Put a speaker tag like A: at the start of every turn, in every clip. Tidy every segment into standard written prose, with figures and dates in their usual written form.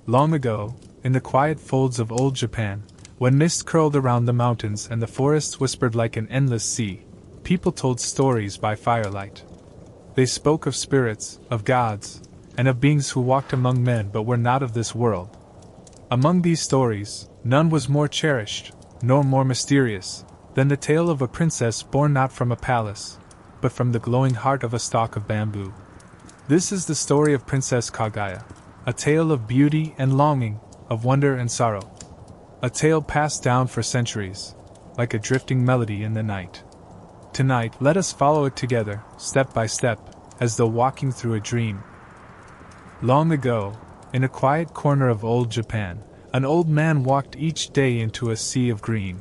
A: Long ago, in the quiet folds of old Japan, when mist curled around the mountains and the forests whispered like an endless sea, people told stories by firelight. They spoke of spirits, of gods, and of beings who walked among men but were not of this world. Among these stories, none was more cherished, nor more mysterious, than the tale of a princess born not from a palace, but from the glowing heart of a stalk of bamboo. This is the story of Princess Kaguya, a tale of beauty and longing, of wonder and sorrow. A tale passed down for centuries, like a drifting melody in the night. Tonight, let us follow it together, step by step, as though walking through a dream. Long ago, in a quiet corner of old Japan, an old man walked each day into a sea of green.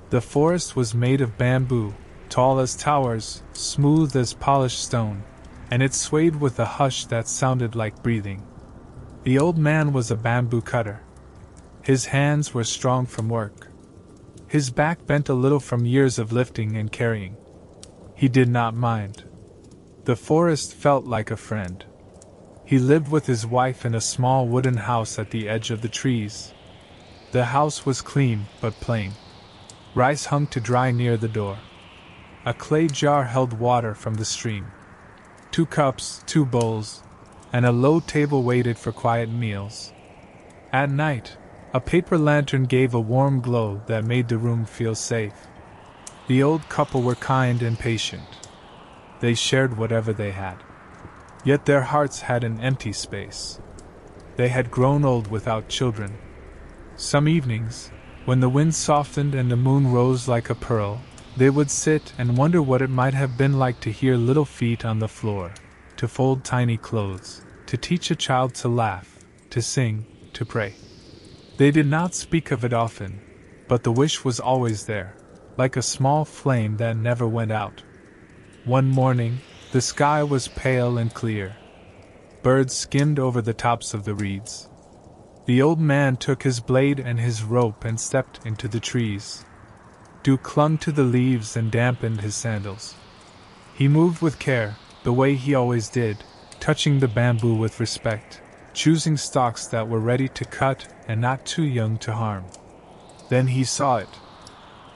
A: The forest was made of bamboo, tall as towers, smooth as polished stone, and it swayed with a hush that sounded like breathing. The old man was a bamboo cutter. His hands were strong from work. His back bent a little from years of lifting and carrying. He did not mind. The forest felt like a friend. He lived with his wife in a small wooden house at the edge of the trees. The house was clean but plain. Rice hung to dry near the door. A clay jar held water from the stream. 2 cups, 2 bowls, and a low table waited for quiet meals. At night, a paper lantern gave a warm glow that made the room feel safe. The old couple were kind and patient. They shared whatever they had. Yet their hearts had an empty space. They had grown old without children. Some evenings, when the wind softened and the moon rose like a pearl, they would sit and wonder what it might have been like to hear little feet on the floor, to fold tiny clothes, to teach a child to laugh, to sing, to pray. They did not speak of it often, but the wish was always there, like a small flame that never went out. One morning, the sky was pale and clear. Birds skimmed over the tops of the reeds. The old man took his blade and his rope and stepped into the trees. Dew clung to the leaves and dampened his sandals. He moved with care, the way he always did, touching the bamboo with respect, choosing stalks that were ready to cut and not too young to harm. Then he saw it.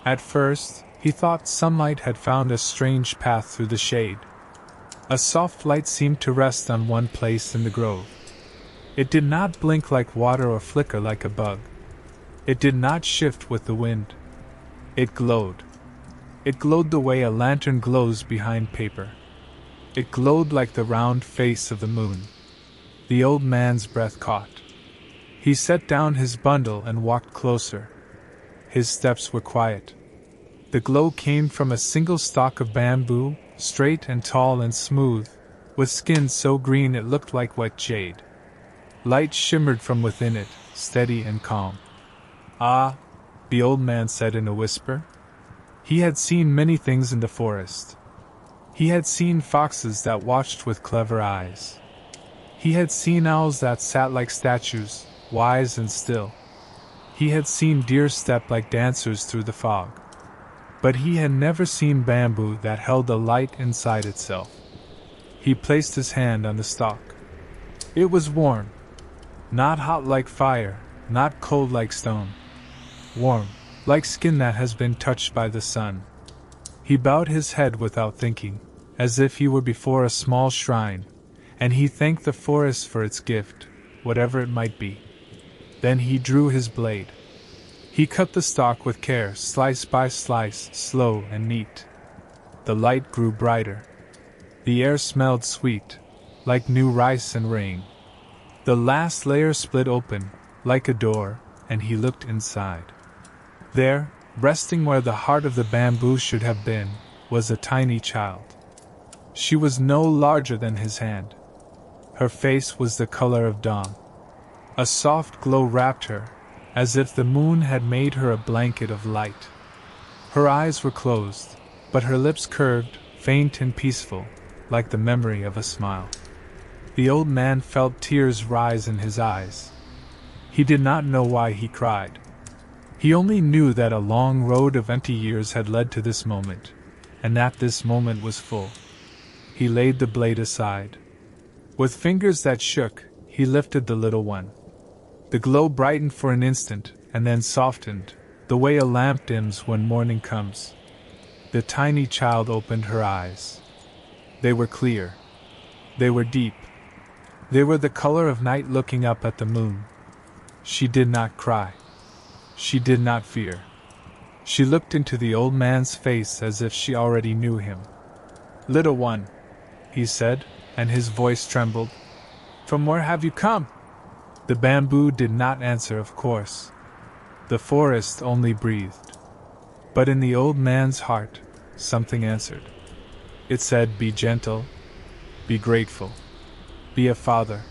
A: At first, he thought sunlight had found a strange path through the shade. A soft light seemed to rest on one place in the grove. It did not blink like water or flicker like a bug. It did not shift with the wind. It glowed. It glowed the way a lantern glows behind paper. It glowed like the round face of the moon. The old man's breath caught. He set down his bundle and walked closer. His steps were quiet. The glow came from a single stalk of bamboo, straight and tall and smooth, with skin so green it looked like wet jade. Light shimmered from within it, steady and calm. "Ah," the old man said in a whisper. He had seen many things in the forest. He had seen foxes that watched with clever eyes. He had seen owls that sat like statues, wise and still. He had seen deer step like dancers through the fog. But he had never seen bamboo that held a light inside itself. He placed his hand on the stalk. It was warm. Not hot like fire, not cold like stone. Warm, like skin that has been touched by the sun. He bowed his head without thinking, as if he were before a small shrine, and he thanked the forest for its gift, whatever it might be. Then he drew his blade. He cut the stalk with care, slice by slice, slow and neat. The light grew brighter. The air smelled sweet, like new rice and rain. The last layer split open, like a door, and he looked inside. There, resting where the heart of the bamboo should have been, was a tiny child. She was no larger than his hand. Her face was the color of dawn. A soft glow wrapped her, as if the moon had made her a blanket of light. Her eyes were closed, but her lips curved, faint and peaceful, like the memory of a smile. The old man felt tears rise in his eyes. He did not know why he cried. He only knew that a long road of empty years had led to this moment, and that this moment was full. He laid the blade aside. With fingers that shook, he lifted the little one. The glow brightened for an instant, and then softened, the way a lamp dims when morning comes. The tiny child opened her eyes. They were clear. They were deep. They were the color of night looking up at the moon. She did not cry. She did not fear. She looked into the old man's face as if she already knew him. "Little one," he said, and his voice trembled. "From where have you come?" The bamboo did not answer, of course. The forest only breathed. But in the old man's heart, something answered. It said, "Be gentle. Be grateful. Be a father."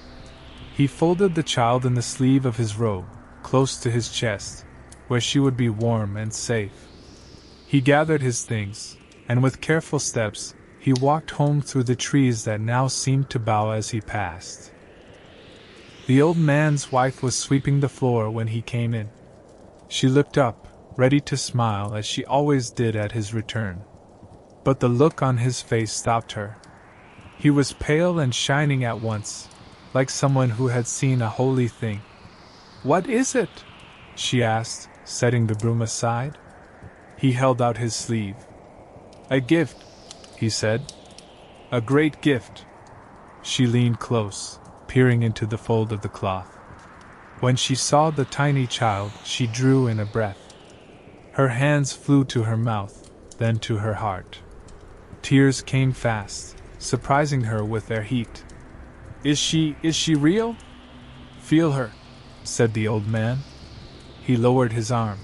A: He folded the child in the sleeve of his robe, close to his chest, where she would be warm and safe. He gathered his things, and with careful steps, he walked home through the trees that now seemed to bow as he passed. The old man's wife was sweeping the floor when he came in. She looked up, ready to smile as she always did at his return. But the look on his face stopped her. He was pale and shining at once, like someone who had seen a holy thing. "What is it?" she asked, setting the broom aside. He held out his sleeve. "A gift," he said. "A great gift." She leaned close, peering into the fold of the cloth. When she saw the tiny child, she drew in a breath. Her hands flew to her mouth, then to her heart. Tears came fast, surprising her with their heat. Is she real?" "Feel her," said the old man. He lowered his arm.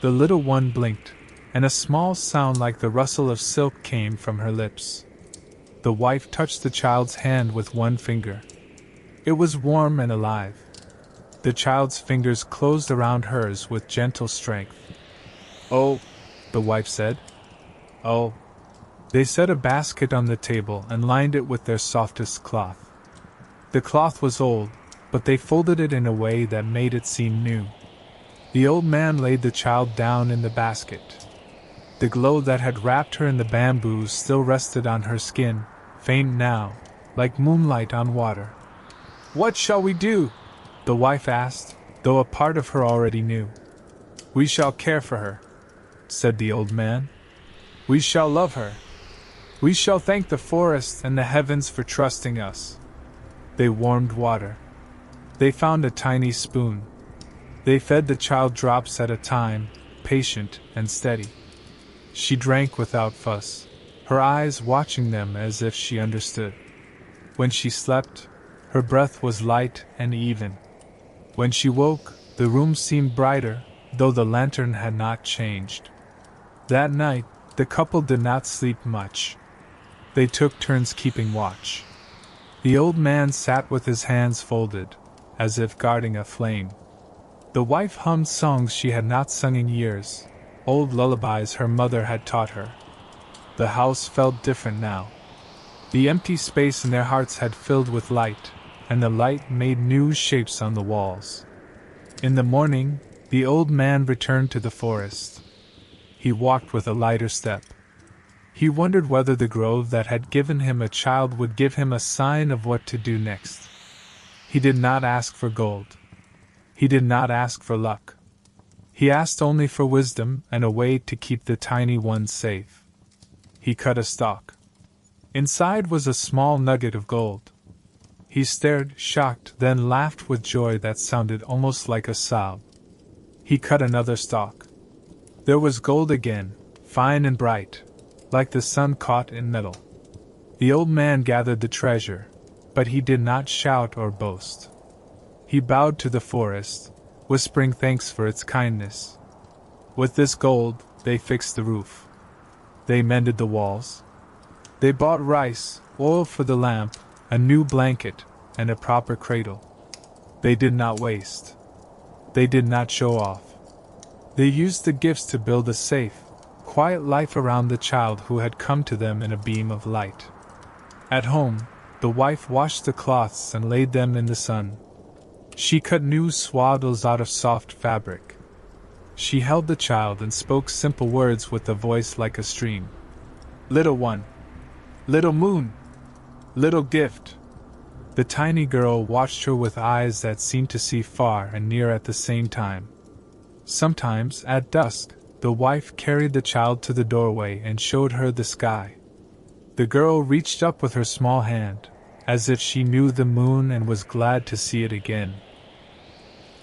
A: The little one blinked, and a small sound like the rustle of silk came from her lips. The wife touched the child's hand with one finger. It was warm and alive. The child's fingers closed around hers with gentle strength. "Oh," the wife said. "Oh." They set a basket on the table and lined it with their softest cloth. The cloth was old, but they folded it in a way that made it seem new. The old man laid the child down in the basket. The glow that had wrapped her in the bamboos still rested on her skin, faint now, like moonlight on water. "What shall we do?" the wife asked, though a part of her already knew. "We shall care for her," said the old man. "We shall love her. We shall thank the forest and the heavens for trusting us." They warmed water. They found a tiny spoon. They fed the child drops at a time, patient and steady. She drank without fuss, her eyes watching them as if she understood. When she slept, her breath was light and even. When she woke, the room seemed brighter, though the lantern had not changed. That night, the couple did not sleep much. They took turns keeping watch. The old man sat with his hands folded, as if guarding a flame. The wife hummed songs she had not sung in years, old lullabies her mother had taught her. The house felt different now. The empty space in their hearts had filled with light, and the light made new shapes on the walls. In the morning, the old man returned to the forest. He walked with a lighter step. He wondered whether the grove that had given him a child would give him a sign of what to do next. He did not ask for gold. He did not ask for luck. He asked only for wisdom and a way to keep the tiny one safe. He cut a stalk. Inside was a small nugget of gold. He stared, shocked, then laughed with joy that sounded almost like a sob. He cut another stalk. There was gold again, fine and bright, like the sun caught in metal. The old man gathered the treasure, but he did not shout or boast. He bowed to the forest, whispering thanks for its kindness. With this gold, they fixed the roof. They mended the walls. They bought rice, oil for the lamp, a new blanket, and a proper cradle. They did not waste. They did not show off. They used the gifts to build a safe, quiet life around the child who had come to them in a beam of light. At home, the wife washed the cloths and laid them in the sun. She cut new swaddles out of soft fabric. She held the child and spoke simple words with a voice like a stream. "Little one. Little moon. Little gift." The tiny girl watched her with eyes that seemed to see far and near at the same time. Sometimes, at dusk, the wife carried the child to the doorway and showed her the sky. The girl reached up with her small hand, as if she knew the moon and was glad to see it again.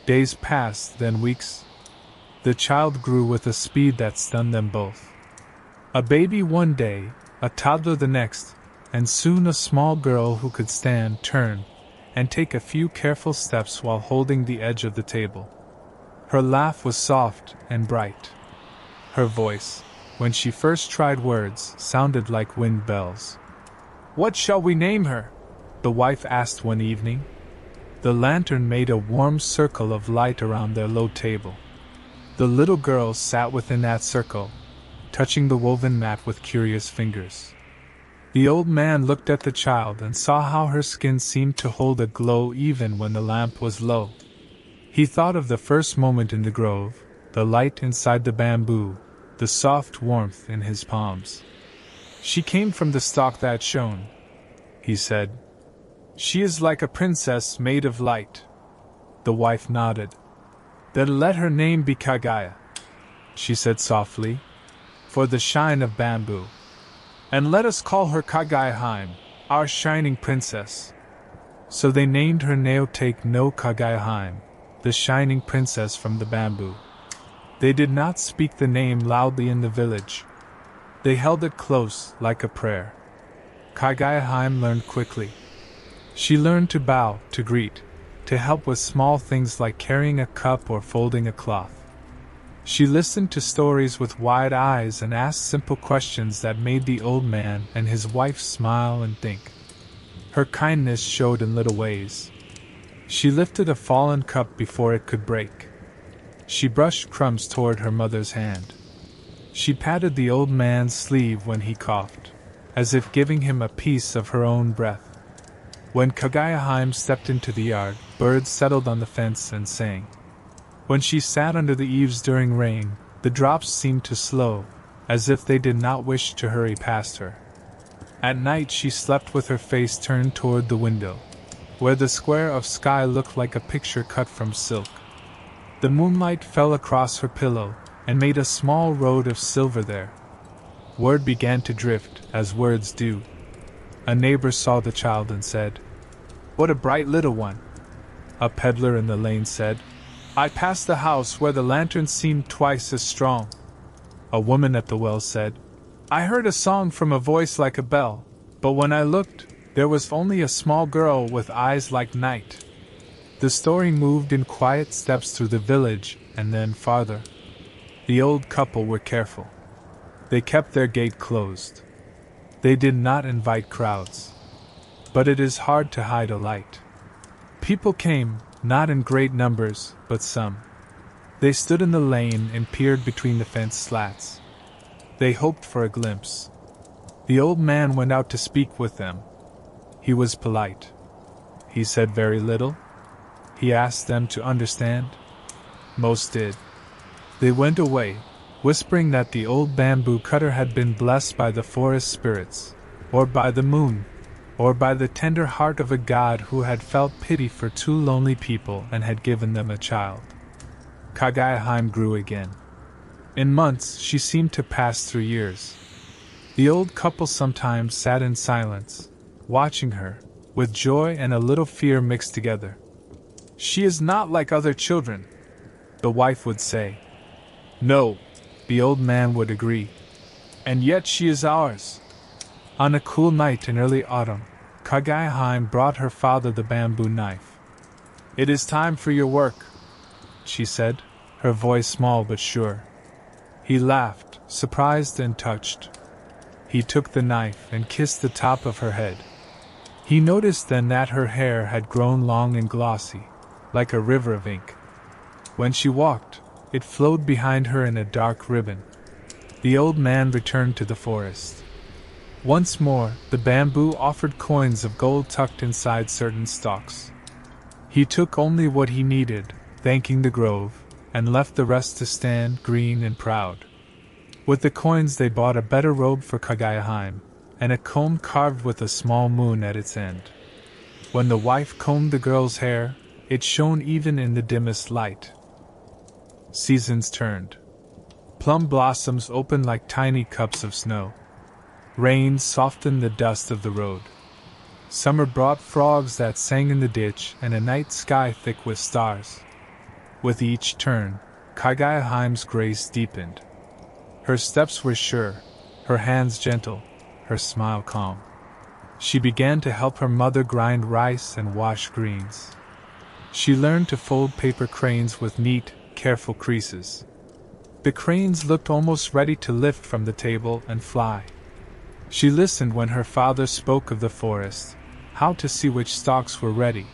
A: Days passed, then weeks. The child grew with a speed that stunned them both. A baby one day, a toddler the next, and soon a small girl who could stand, turn, and take a few careful steps while holding the edge of the table. Her laugh was soft and bright. Her voice, when she first tried words, sounded like wind bells. "What shall we name her?" the wife asked one evening. The lantern made a warm circle of light around their low table. The little girl sat within that circle, touching the woven mat with curious fingers. The old man looked at the child and saw how her skin seemed to hold a glow even when the lamp was low. He thought of the first moment in the grove, the light inside the bamboo, the soft warmth in his palms. "She came from the stalk that shone," he said. "She is like a princess made of light." The wife nodded. "Then let her name be Kaguya," she said softly, "for the shine of bamboo. And let us call her Kaguya, our shining princess." So they named her Naotake no Kaguya, the shining princess from the bamboo. They did not speak the name loudly in the village. They held it close, like a prayer. Kaguya learned quickly. She learned to bow, to greet, to help with small things like carrying a cup or folding a cloth. She listened to stories with wide eyes and asked simple questions that made the old man and his wife smile and think. Her kindness showed in little ways. She lifted a fallen cup before it could break. She brushed crumbs toward her mother's hand. She patted the old man's sleeve when he coughed, as if giving him a piece of her own breath. When Kaguya stepped into the yard, birds settled on the fence and sang. When she sat under the eaves during rain, the drops seemed to slow, as if they did not wish to hurry past her. At night she slept with her face turned toward the window, where the square of sky looked like a picture cut from silk. The moonlight fell across her pillow, and made a small road of silver there. Word began to drift, as words do. A neighbor saw the child and said, "What a bright little one!" A peddler in the lane said, "I passed the house where the lantern seemed twice as strong." A woman at the well said, "I heard a song from a voice like a bell, but when I looked, there was only a small girl with eyes like night." The story moved in quiet steps through the village, and then farther. The old couple were careful. They kept their gate closed. They did not invite crowds. But it is hard to hide a light. People came, not in great numbers, but some. They stood in the lane and peered between the fence slats. They hoped for a glimpse. The old man went out to speak with them. He was polite. He said very little. He asked them to understand. Most did. They went away, whispering that the old bamboo cutter had been blessed by the forest spirits, or by the moon, or by the tender heart of a god who had felt pity for two lonely people and had given them a child. Kaguya grew again. In months she seemed to pass through years. The old couple sometimes sat in silence, watching her, with joy and a little fear mixed together. "She is not like other children," the wife would say. "No," the old man would agree. "And yet she is ours." On a cool night in early autumn, Kaguya brought her father the bamboo knife. "It is time for your work," she said, her voice small but sure. He laughed, surprised and touched. He took the knife and kissed the top of her head. He noticed then that her hair had grown long and glossy, like a river of ink. When she walked, it flowed behind her in a dark ribbon. The old man returned to the forest. Once more, the bamboo offered coins of gold tucked inside certain stalks. He took only what he needed, thanking the grove, and left the rest to stand green and proud. With the coins they bought a better robe for Kaguya, and a comb carved with a small moon at its end. When the wife combed the girl's hair, it shone even in the dimmest light. Seasons turned. Plum blossoms opened like tiny cups of snow. Rain softened the dust of the road. Summer brought frogs that sang in the ditch and a night sky thick with stars. With each turn, Kaguya-Heim's grace deepened. Her steps were sure, her hands gentle, her smile calm. She began to help her mother grind rice and wash greens. She learned to fold paper cranes with neat, careful creases. The cranes looked almost ready to lift from the table and fly. She listened when her father spoke of the forest, how to see which stalks were ready,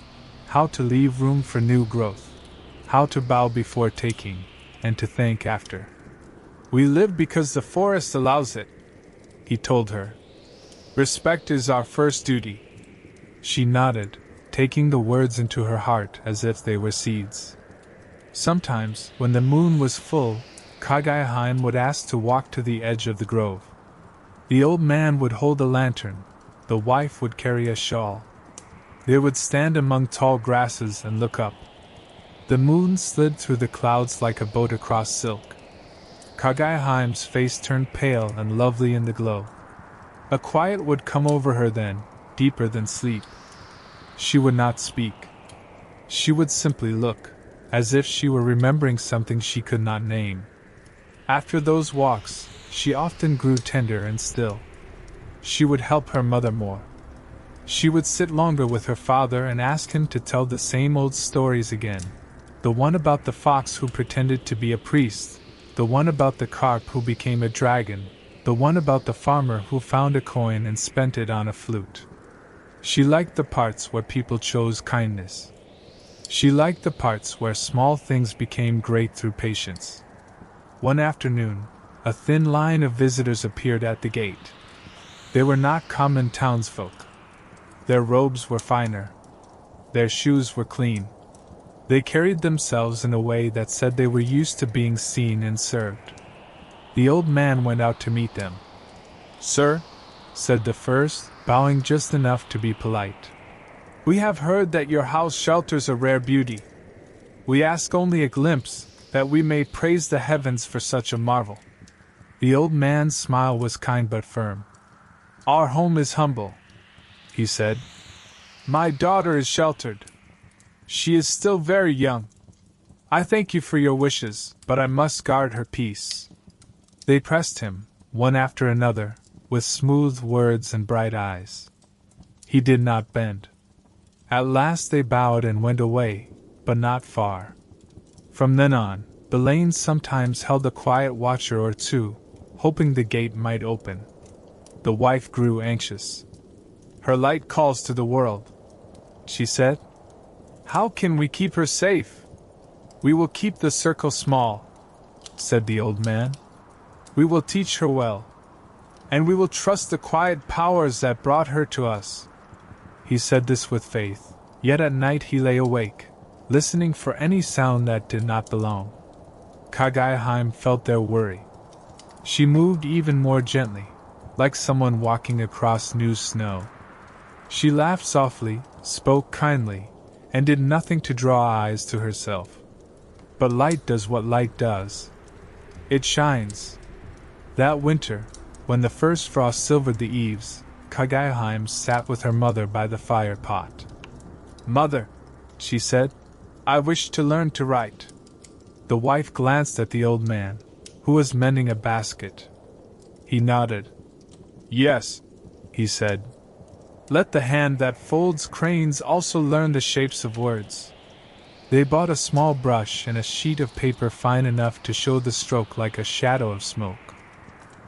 A: how to leave room for new growth, how to bow before taking, and to thank after. "We live because the forest allows it," he told her. "Respect is our first duty." She nodded, taking the words into her heart as if they were seeds. Sometimes, when the moon was full, Kaguya-Heim would ask to walk to the edge of the grove. The old man would hold a lantern, the wife would carry a shawl. They would stand among tall grasses and look up. The moon slid through the clouds like a boat across silk. Kaguya-Heim's face turned pale and lovely in the glow. A quiet would come over her then, deeper than sleep. She would not speak. She would simply look, as if she were remembering something she could not name. After those walks, she often grew tender and still. She would help her mother more. She would sit longer with her father and ask him to tell the same old stories again. The one about the fox who pretended to be a priest, the one about the carp who became a dragon, the one about the farmer who found a coin and spent it on a flute. She liked the parts where people chose kindness. She liked the parts where small things became great through patience. One afternoon, a thin line of visitors appeared at the gate. They were not common townsfolk. Their robes were finer. Their shoes were clean. They carried themselves in a way that said they were used to being seen and served. The old man went out to meet them. "Sir," said the first, bowing just enough to be polite, "we have heard that your house shelters a rare beauty. We ask only a glimpse, that we may praise the heavens for such a marvel." The old man's smile was kind but firm. "Our home is humble," he said. "My daughter is sheltered. She is still very young. I thank you for your wishes, but I must guard her peace." They pressed him, one after another, with smooth words and bright eyes. He did not bend. At last they bowed and went away, but not far. From then on, Belaine sometimes held a quiet watcher or two, hoping the gate might open. The wife grew anxious. "Her light calls to the world," she said. "How can we keep her safe?" "We will keep the circle small," said the old man. "We will teach her well. And we will trust the quiet powers that brought her to us." He said this with faith, yet at night he lay awake, listening for any sound that did not belong. Kaguya-Heim felt their worry. She moved even more gently, like someone walking across new snow. She laughed softly, spoke kindly, and did nothing to draw eyes to herself. But light does what light does. It shines. That winter, when the first frost silvered the eaves, Kaguya-Heim sat with her mother by the fire pot. "Mother," she said, "I wish to learn to write." The wife glanced at the old man, who was mending a basket. He nodded. "Yes," he said. "Let the hand that folds cranes also learn the shapes of words." They bought a small brush and a sheet of paper fine enough to show the stroke like a shadow of smoke.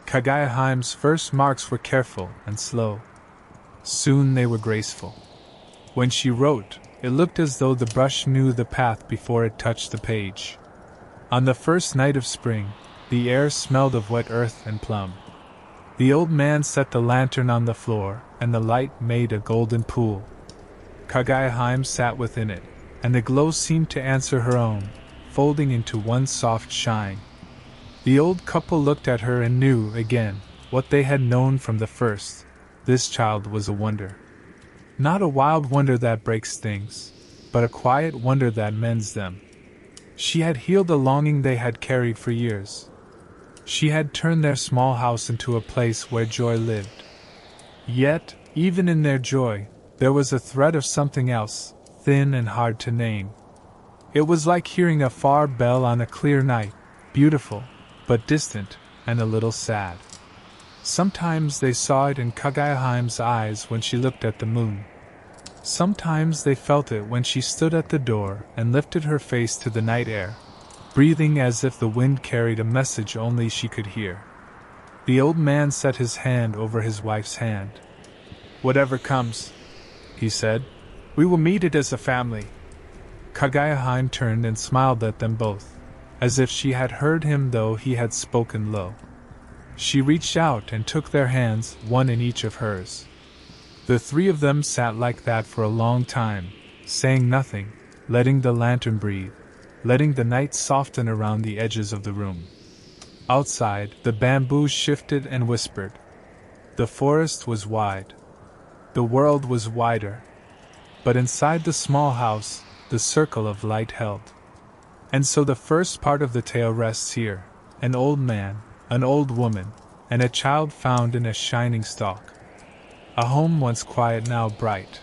A: Kaguya-Heim's first marks were careful and slow. Soon they were graceful. When she wrote, it looked as though the brush knew the path before it touched the page. On the first night of spring, the air smelled of wet earth and plum. The old man set the lantern on the floor, and the light made a golden pool. Kaguya-Heim sat within it, and the glow seemed to answer her own, folding into one soft shine. The old couple looked at her and knew, again, what they had known from the first: this child was a wonder. Not a wild wonder that breaks things, but a quiet wonder that mends them. She had healed a longing they had carried for years. She had turned their small house into a place where joy lived. Yet, even in their joy, there was a thread of something else, thin and hard to name. It was like hearing a far bell on a clear night, beautiful, but distant, and a little sad. Sometimes they saw it in Kaguya's eyes when she looked at the moon. Sometimes they felt it when she stood at the door and lifted her face to the night air, breathing as if the wind carried a message only she could hear. The old man set his hand over his wife's hand. "Whatever comes," he said, "we will meet it as a family." Kaguya turned and smiled at them both, as if she had heard him though he had spoken low. She reached out and took their hands, one in each of hers. The three of them sat like that for a long time, saying nothing, letting the lantern breathe, letting the night soften around the edges of the room. Outside, the bamboos shifted and whispered. The forest was wide. The world was wider. But inside the small house, the circle of light held. And so the first part of the tale rests here: an old man, an old woman, and a child found in a shining stalk. A home once quiet, now bright.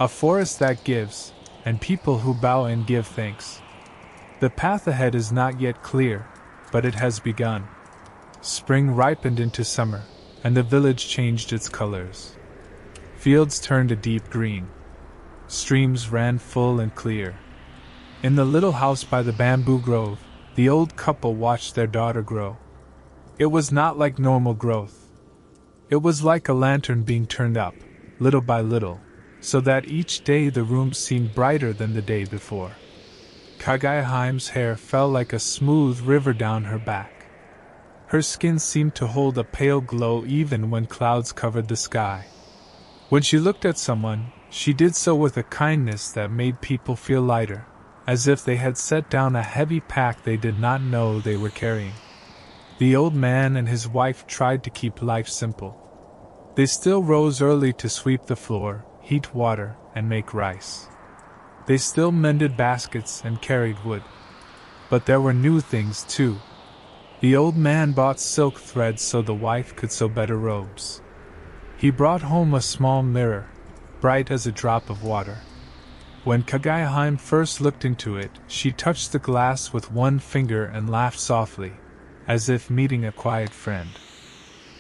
A: A forest that gives, and people who bow and give thanks. The path ahead is not yet clear, but it has begun. Spring ripened into summer, and the village changed its colors. Fields turned a deep green. Streams ran full and clear. In the little house by the bamboo grove, the old couple watched their daughter grow. It was not like normal growth. It was like a lantern being turned up, little by little, so that each day the room seemed brighter than the day before. Kaguya's hair fell like a smooth river down her back. Her skin seemed to hold a pale glow even when clouds covered the sky. When she looked at someone, she did so with a kindness that made people feel lighter, as if they had set down a heavy pack they did not know they were carrying. The old man and his wife tried to keep life simple. They still rose early to sweep the floor, heat water, and make rice. They still mended baskets and carried wood. But there were new things too. The old man bought silk threads so the wife could sew better robes. He brought home a small mirror, bright as a drop of water. When Kaguya first looked into it, she touched the glass with one finger and laughed softly, as if meeting a quiet friend.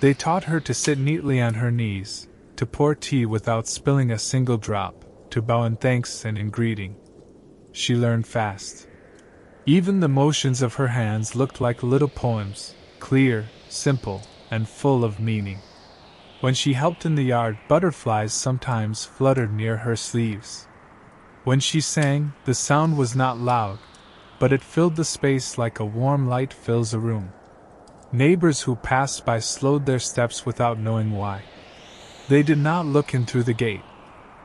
A: They taught her to sit neatly on her knees, to pour tea without spilling a single drop, to bow in thanks and in greeting. She learned fast. Even the motions of her hands looked like little poems, clear, simple, and full of meaning. When she helped in the yard, butterflies sometimes fluttered near her sleeves. When she sang, the sound was not loud, but it filled the space like a warm light fills a room. Neighbors who passed by slowed their steps without knowing why. They did not look in through the gate,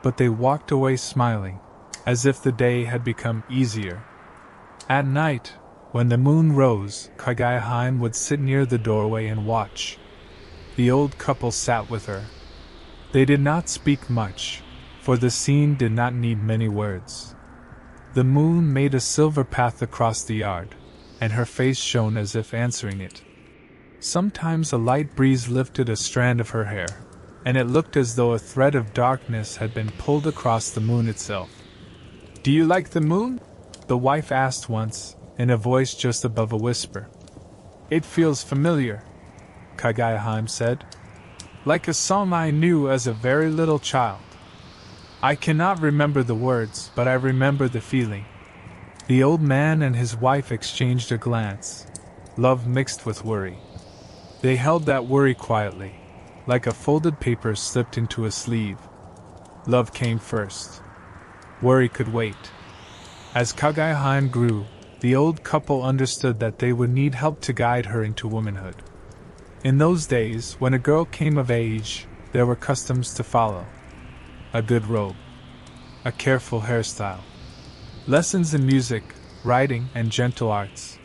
A: but they walked away smiling, as if the day had become easier. At night, when the moon rose, Kaguya would sit near the doorway and watch. The old couple sat with her. They did not speak much, for the scene did not need many words. The moon made a silver path across the yard, and her face shone as if answering it. Sometimes a light breeze lifted a strand of her hair, and it looked as though a thread of darkness had been pulled across the moon itself. "Do you like the moon?" the wife asked once, in a voice just above a whisper. "It feels familiar," Kaguya said. "Like a song I knew as a very little child. I cannot remember the words, but I remember the feeling." The old man and his wife exchanged a glance, love mixed with worry. They held that worry quietly, like a folded paper slipped into a sleeve. Love came first. Worry could wait. As Kaguya grew, the old couple understood that they would need help to guide her into womanhood. In those days, when a girl came of age, there were customs to follow. A good robe. A careful hairstyle. Lessons in music, writing, and gentle arts.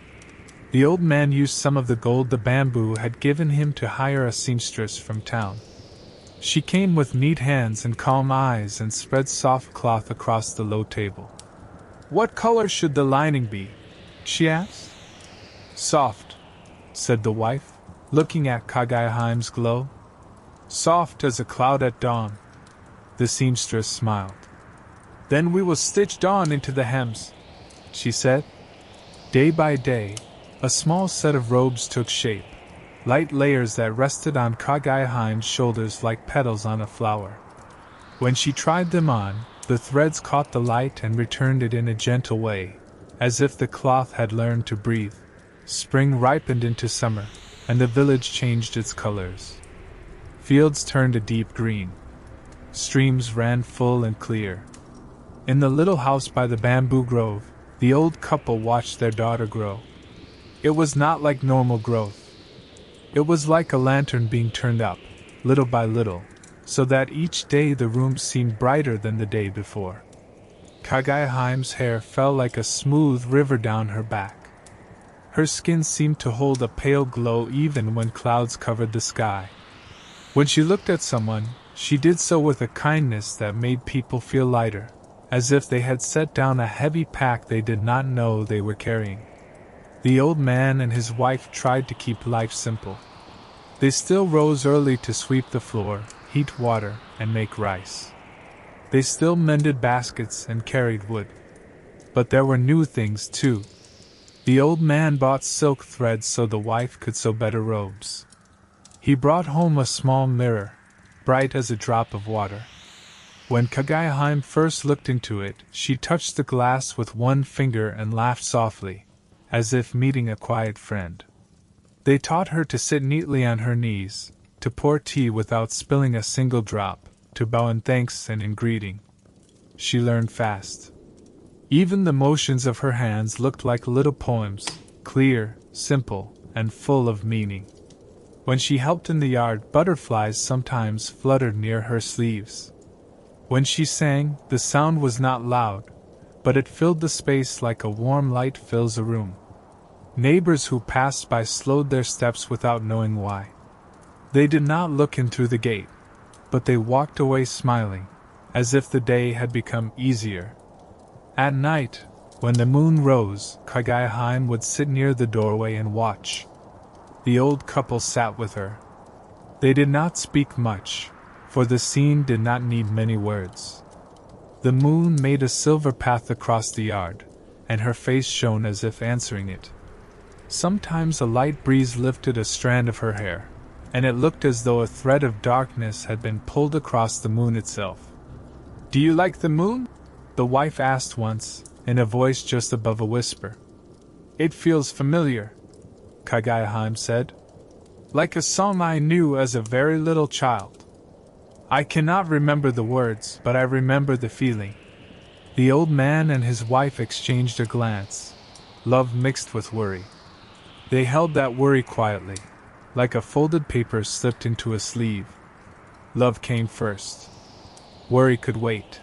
A: The old man used some of the gold the bamboo had given him to hire a seamstress from town. She came with neat hands and calm eyes and spread soft cloth across the low table. "What color should the lining be?" she asked. "Soft," said the wife, looking at Kaguya's glow. "Soft as a cloud at dawn." The seamstress smiled. "Then we will stitch dawn into the hems," she said. Day by day, a small set of robes took shape, light layers that rested on Kaguya's shoulders like petals on a flower. When she tried them on, the threads caught the light and returned it in a gentle way, as if the cloth had learned to breathe. Spring ripened into summer, and the village changed its colors. Fields turned a deep green. Streams ran full and clear. In the little house by the bamboo grove, the old couple watched their daughter grow. It was not like normal growth. It was like a lantern being turned up, little by little, so that each day the room seemed brighter than the day before. Kaguya's hair fell like a smooth river down her back. Her skin seemed to hold a pale glow even when clouds covered the sky. When she looked at someone, she did so with a kindness that made people feel lighter, as if they had set down a heavy pack they did not know they were carrying. The old man and his wife tried to keep life simple. They still rose early to sweep the floor, heat water, and make rice. They still mended baskets and carried wood. But there were new things too. The old man bought silk thread so the wife could sew better robes. He brought home a small mirror, bright as a drop of water. When Kaguya first looked into it, she touched the glass with one finger and laughed softly, as if meeting a quiet friend. They taught her to sit neatly on her knees, to pour tea without spilling a single drop, to bow in thanks and in greeting. She learned fast. Even the motions of her hands looked like little poems, clear, simple, and full of meaning. When she helped in the yard, butterflies sometimes fluttered near her sleeves. When she sang, the sound was not loud, but it filled the space like a warm light fills a room. Neighbors who passed by slowed their steps without knowing why. They did not look in through the gate, but they walked away smiling, as if the day had become easier. At night, when the moon rose, Kaguya would sit near the doorway and watch. The old couple sat with her. They did not speak much, for the scene did not need many words. The moon made a silver path across the yard, and her face shone as if answering it. Sometimes a light breeze lifted a strand of her hair, and it looked as though a thread of darkness had been pulled across the moon itself. "Do you like the moon?" the wife asked once, in a voice just above a whisper. "It feels familiar," Kaguya said. "Like a song I knew as a very little child. I cannot remember the words, but I remember the feeling." The old man and his wife exchanged a glance, love mixed with worry. They held that worry quietly, like a folded paper slipped into a sleeve. Love came first. Worry could wait.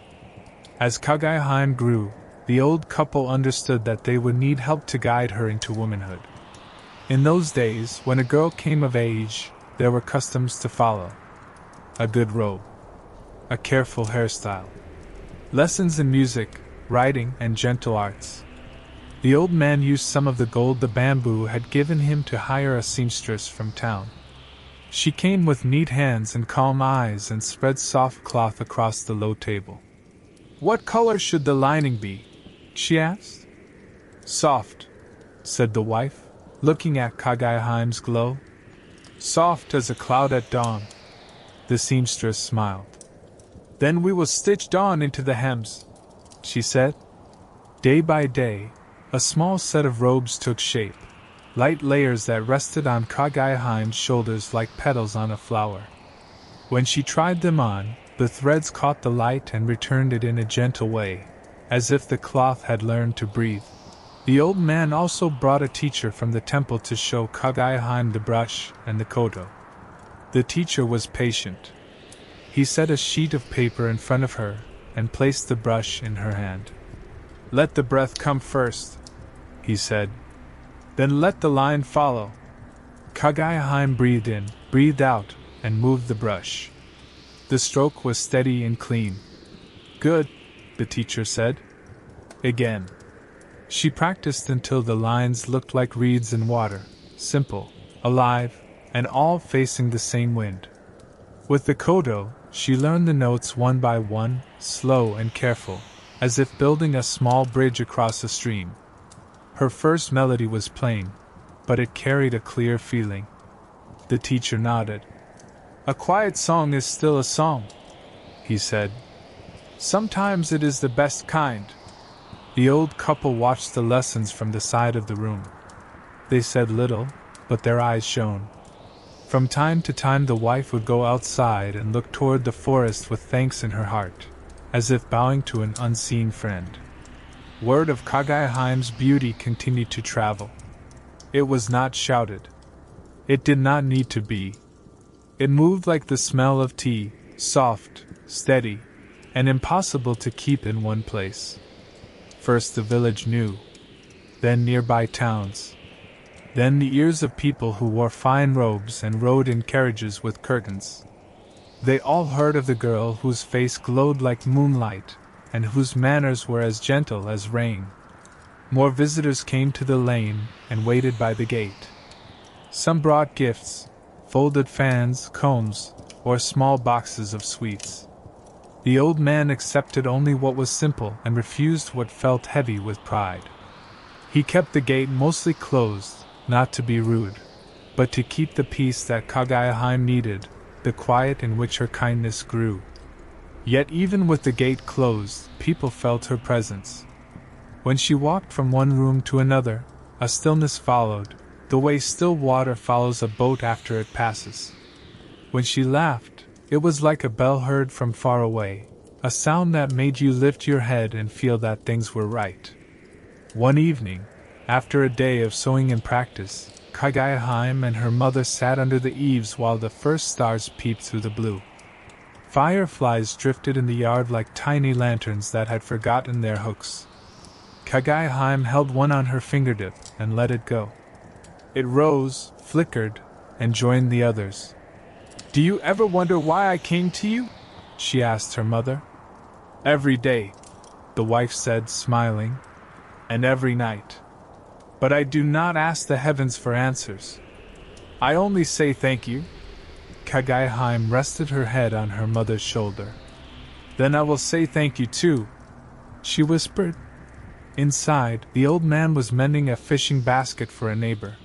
A: As Kaguya grew, the old couple understood that they would need help to guide her into womanhood. In those days, when a girl came of age, there were customs to follow. A good robe. A careful hairstyle. Lessons in music, writing, and gentle arts. The old man used some of the gold the bamboo had given him to hire a seamstress from town. She came with neat hands and calm eyes and spread soft cloth across the low table. "What color should the lining be?" she asked. "Soft," said the wife, looking at Kaguya's glow. "Soft as a cloud at dawn." The seamstress smiled. "Then we will stitch dawn into the hems," she said. Day by day, a small set of robes took shape, light layers that rested on Kaguya's shoulders like petals on a flower. When she tried them on, the threads caught the light and returned it in a gentle way, as if the cloth had learned to breathe. The old man also brought a teacher from the temple to show Kaguya the brush and the koto. The teacher was patient. He set a sheet of paper in front of her and placed the brush in her hand. "Let the breath come first," he said. "Then let the line follow." Kaguya breathed in, breathed out, and moved the brush. The stroke was steady and clean. Good, the teacher said. Again. She practiced until the lines looked like reeds in water, simple, alive, and all facing the same wind. With the koto, she learned the notes one by one, slow and careful, as if building a small bridge across a stream. Her first melody was plain, but it carried a clear feeling. The teacher nodded. A quiet song is still a song, he said. Sometimes it is the best kind. The old couple watched the lessons from the side of the room. They said little, but their eyes shone. From time to time the wife would go outside and look toward the forest with thanks in her heart, as if bowing to an unseen friend. Word of Kaguya-hime's beauty continued to travel. It was not shouted. It did not need to be. It moved like the smell of tea, soft, steady, and impossible to keep in one place. First the village knew, then nearby towns, then the ears of people who wore fine robes and rode in carriages with curtains. They all heard of the girl whose face glowed like moonlight, and whose manners were as gentle as rain. More visitors came to the lane and waited by the gate. Some brought gifts, folded fans, combs, or small boxes of sweets. The old man accepted only what was simple and refused what felt heavy with pride. He kept the gate mostly closed, not to be rude, but to keep the peace that Kaguya-hime needed, the quiet in which her kindness grew. Yet even with the gate closed, people felt her presence. When she walked from one room to another, a stillness followed, the way still water follows a boat after it passes. When she laughed, it was like a bell heard from far away, a sound that made you lift your head and feel that things were right. One evening, after a day of sewing and practice, Kaguya-hime and her mother sat under the eaves while the first stars peeped through the blue. Fireflies drifted in the yard like tiny lanterns that had forgotten their hooks. Kaguya-hime held one on her fingertip and let it go. It rose, flickered, and joined the others. "Do you ever wonder why I came to you?" she asked her mother. "Every day," the wife said, smiling, "and every night. But I do not ask the heavens for answers. I only say thank you." Kaguya-hime rested her head on her mother's shoulder. "Then I will say thank you too," she whispered. Inside, the old man was mending a fishing basket for a neighbor.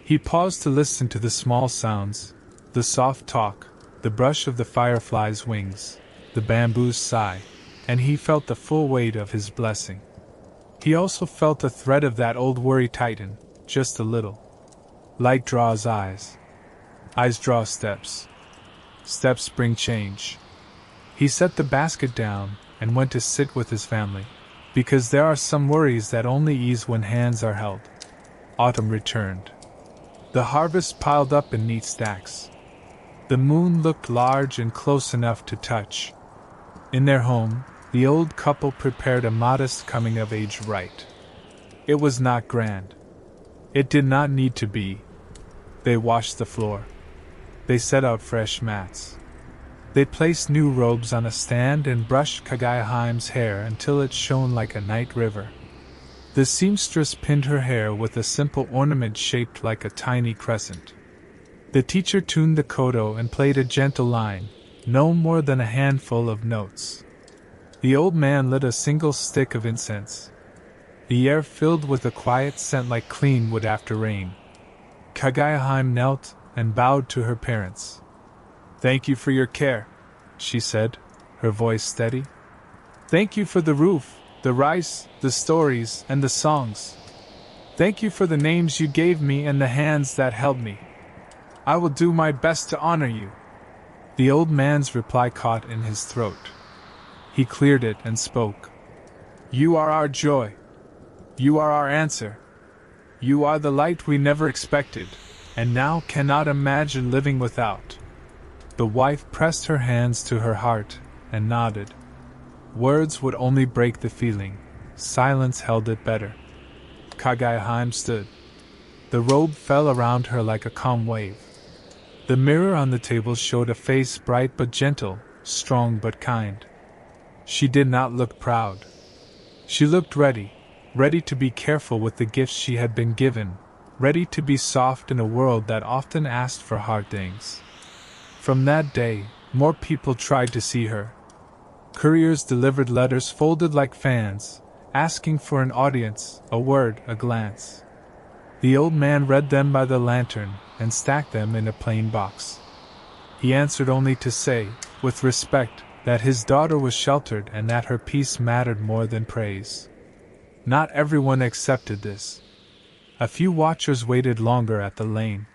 A: He paused to listen to the small sounds, the soft talk, the brush of the firefly's wings, the bamboo's sigh, and he felt the full weight of his blessing. He also felt the thread of that old worry tighten, just a little. Light draws eyes. Eyes draw steps. Steps bring change. He set the basket down and went to sit with his family, because there are some worries that only ease when hands are held. Autumn returned. The harvest piled up in neat stacks. The moon looked large and close enough to touch. In their home, the old couple prepared a modest coming-of-age rite. It was not grand. It did not need to be. They washed the floor. They set out fresh mats. They placed new robes on a stand and brushed Kaguya-hime's hair until it shone like a night river. The seamstress pinned her hair with a simple ornament shaped like a tiny crescent. The teacher tuned the koto and played a gentle line, no more than a handful of notes. The old man lit a single stick of incense. The air filled with a quiet scent like clean wood after rain. Kaguya-hime knelt and bowed to her parents. "Thank you for your care," she said, her voice steady. "Thank you for the roof, the rice, the stories, and the songs. Thank you for the names you gave me and the hands that held me. I will do my best to honor you." The old man's reply caught in his throat. He cleared it and spoke. "You are our joy. You are our answer. You are the light we never expected, and now cannot imagine living without." The wife pressed her hands to her heart and nodded. Words would only break the feeling. Silence held it better. Kaguya-hime stood. The robe fell around her like a calm wave. The mirror on the table showed a face bright but gentle, strong but kind. She did not look proud. She looked ready to be careful with the gifts she had been given, ready to be soft in a world that often asked for hard things. From that day, more people tried to see her. Couriers delivered letters folded like fans, asking for an audience, a word, a glance. The old man read them by the lantern and stacked them in a plain box. He answered only to say, with respect, that his daughter was sheltered and that her peace mattered more than praise. Not everyone accepted this. A few watchers waited longer at the lane.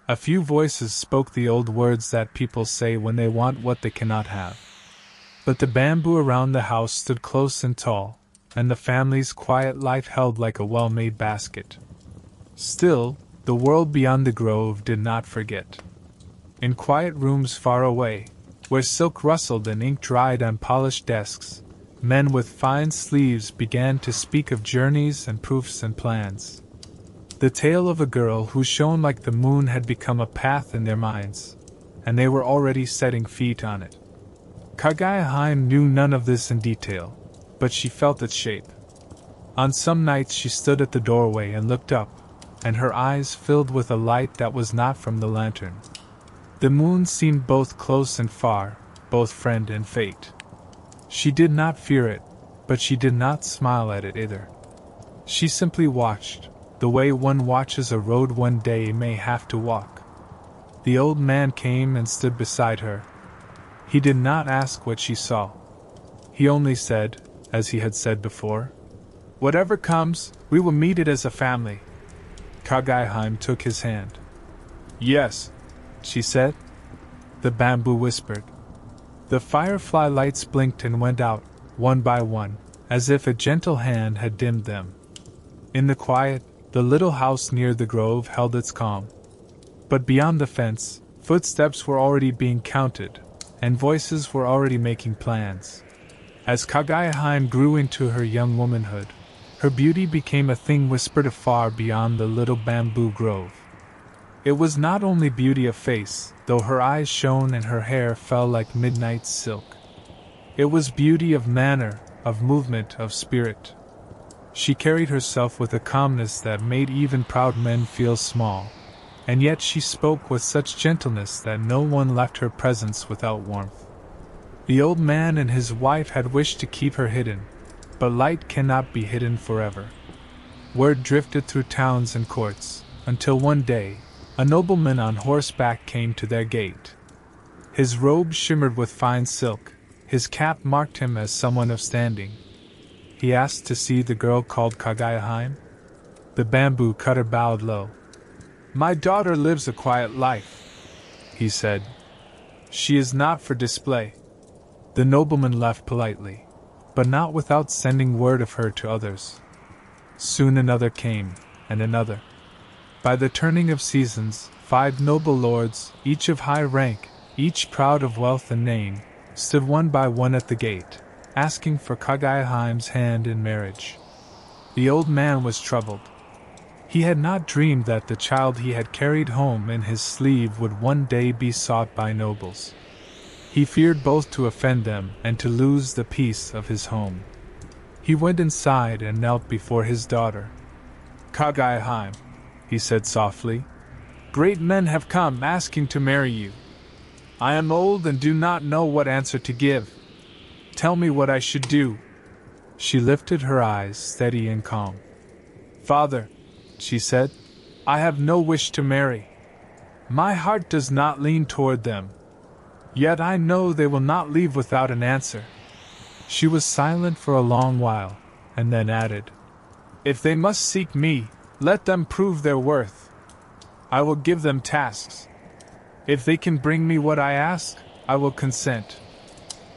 A: A few voices spoke the old words that people say when they want what they cannot have. But the bamboo around the house stood close and tall, and the family's quiet life held like a well-made basket. Still, the world beyond the grove did not forget. In quiet rooms far away, where silk rustled and ink dried on polished desks, men with fine sleeves began to speak of journeys and proofs and plans. The tale of a girl who shone like the moon had become a path in their minds, and they were already setting feet on it. Kaguya knew none of this in detail, but she felt its shape. On some nights she stood at the doorway and looked up, and her eyes filled with a light that was not from the lantern. The moon seemed both close and far, both friend and fate. She did not fear it, but she did not smile at it either. She simply watched, the way one watches a road one day may have to walk. The old man came and stood beside her. He did not ask what she saw. He only said, as he had said before, "Whatever comes, we will meet it as a family." Kaguya took his hand. "Yes," she said. The bamboo whispered. The firefly lights blinked and went out, one by one, as if a gentle hand had dimmed them. In the quiet, the little house near the grove held its calm. But beyond the fence, footsteps were already being counted, and voices were already making plans. As Kaguya grew into her young womanhood, her beauty became a thing whispered afar beyond the little bamboo grove. It was not only beauty of face, though her eyes shone and her hair fell like midnight silk. It was beauty of manner, of movement, of spirit. She carried herself with a calmness that made even proud men feel small, and yet she spoke with such gentleness that no one left her presence without warmth. The old man and his wife had wished to keep her hidden, but light cannot be hidden forever. Word drifted through towns and courts, until one day, a nobleman on horseback came to their gate. His robe shimmered with fine silk, his cap marked him as someone of standing. He asked to see the girl called Kaguya. The bamboo cutter bowed low. "My daughter lives a quiet life," he said. "She is not for display." The nobleman left politely, but not without sending word of her to others. Soon another came, and another. By the turning of seasons, 5 noble lords, each of high rank, each proud of wealth and name, stood one by one at the gate, asking for Kaguya's hand in marriage. The old man was troubled. He had not dreamed that the child he had carried home in his sleeve would one day be sought by nobles. He feared both to offend them and to lose the peace of his home. He went inside and knelt before his daughter. "Kaguya," he said softly, "great men have come asking to marry you. I am old and do not know what answer to give. Tell me what I should do." She lifted her eyes, steady and calm. "Father," she said, "I have no wish to marry. My heart does not lean toward them. Yet I know they will not leave without an answer." She was silent for a long while, and then added, "If they must seek me, let them prove their worth. I will give them tasks. If they can bring me what I ask, I will consent.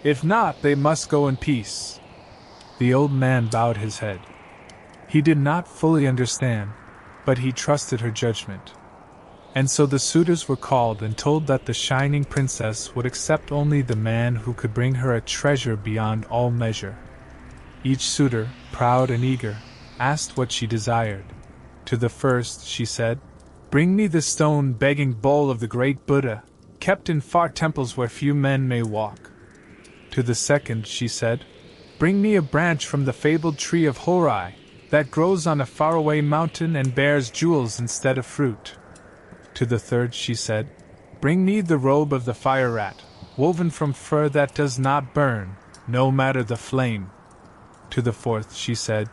A: If not, they must go in peace." The old man bowed his head. He did not fully understand, but he trusted her judgment. And so the suitors were called and told that the shining princess would accept only the man who could bring her a treasure beyond all measure. Each suitor, proud and eager, asked what she desired. To the first she said, Bring me the stone begging bowl of the great Buddha, kept in far temples where few men may walk. To the second she said, Bring me a branch from the fabled tree of Horai, that grows on a faraway mountain and bears jewels instead of fruit. To the third she said, Bring me the robe of the fire rat, woven from fur that does not burn, no matter the flame. To the fourth she said,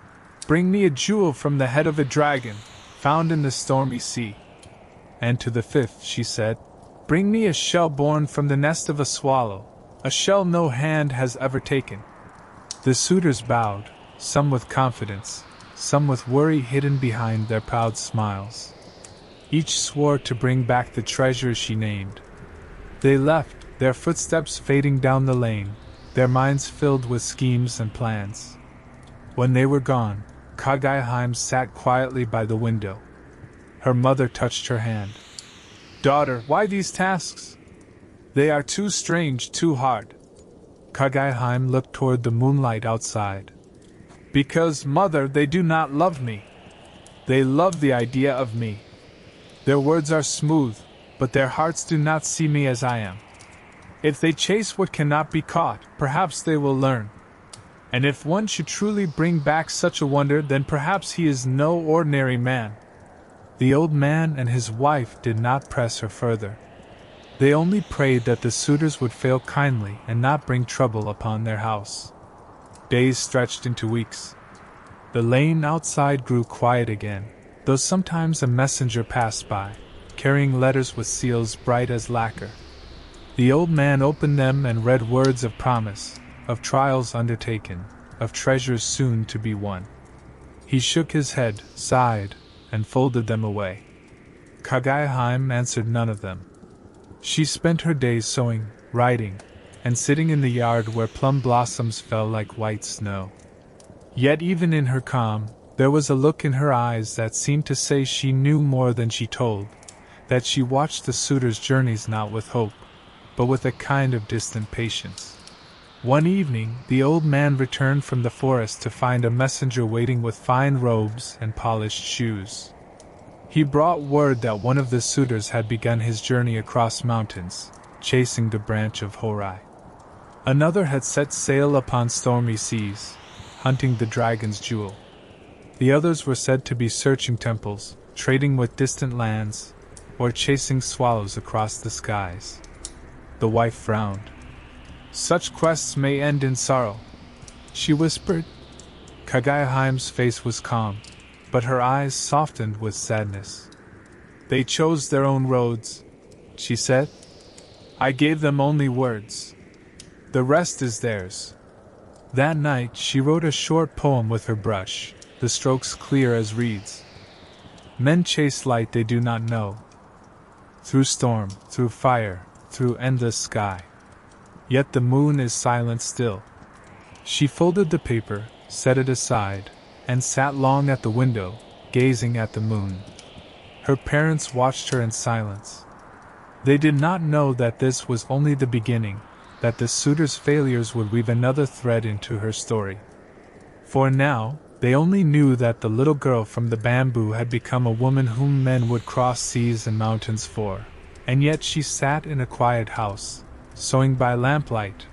A: Bring me a jewel from the head of a dragon, found in the stormy sea. And to the fifth she said, Bring me a shell born from the nest of a swallow, a shell no hand has ever taken. The suitors bowed, some with confidence, some with worry hidden behind their proud smiles. Each swore to bring back the treasures she named. They left, their footsteps fading down the lane, their minds filled with schemes and plans. When they were gone, Kaguya sat quietly by the window. Her mother touched her hand. Daughter, why these tasks? They are too strange, too hard. Kaguya looked toward the moonlight outside. Because, mother, they do not love me. They love the idea of me. Their words are smooth, but their hearts do not see me as I am. If they chase what cannot be caught, perhaps they will learn. And if one should truly bring back such a wonder, then perhaps he is no ordinary man. The old man and his wife did not press her further. They only prayed that the suitors would fail kindly and not bring trouble upon their house. Days stretched into weeks. The lane outside grew quiet again, though sometimes a messenger passed by, carrying letters with seals bright as lacquer. The old man opened them and read words of promise, of trials undertaken, of treasures soon to be won. He shook his head, sighed, and folded them away. Kaguya answered none of them. She spent her days sewing, writing, and sitting in the yard where plum blossoms fell like white snow. Yet even in her calm, there was a look in her eyes that seemed to say she knew more than she told, that she watched the suitors' journeys not with hope, but with a kind of distant patience. One evening, the old man returned from the forest to find a messenger waiting with fine robes and polished shoes. He brought word that one of the suitors had begun his journey across mountains, chasing the branch of Horai. Another had set sail upon stormy seas, hunting the dragon's jewel. The others were said to be searching temples, trading with distant lands, or chasing swallows across the skies. The wife frowned. Such quests may end in sorrow, she whispered. Kaguya face was calm, but her eyes softened with sadness. They chose their own roads, she said. I gave them only words. The rest is theirs. That night she wrote a short poem with her brush, the strokes clear as reeds. Men chase light they do not know. Through storm, through fire, through endless sky. Yet the moon is silent still. She folded the paper, set it aside, and sat long at the window, gazing at the moon. Her parents watched her in silence. They did not know that this was only the beginning, that the suitors' failures would weave another thread into her story. For now, they only knew that the little girl from the bamboo had become a woman whom men would cross seas and mountains for, and yet she sat in a quiet house, sewing by lamplight,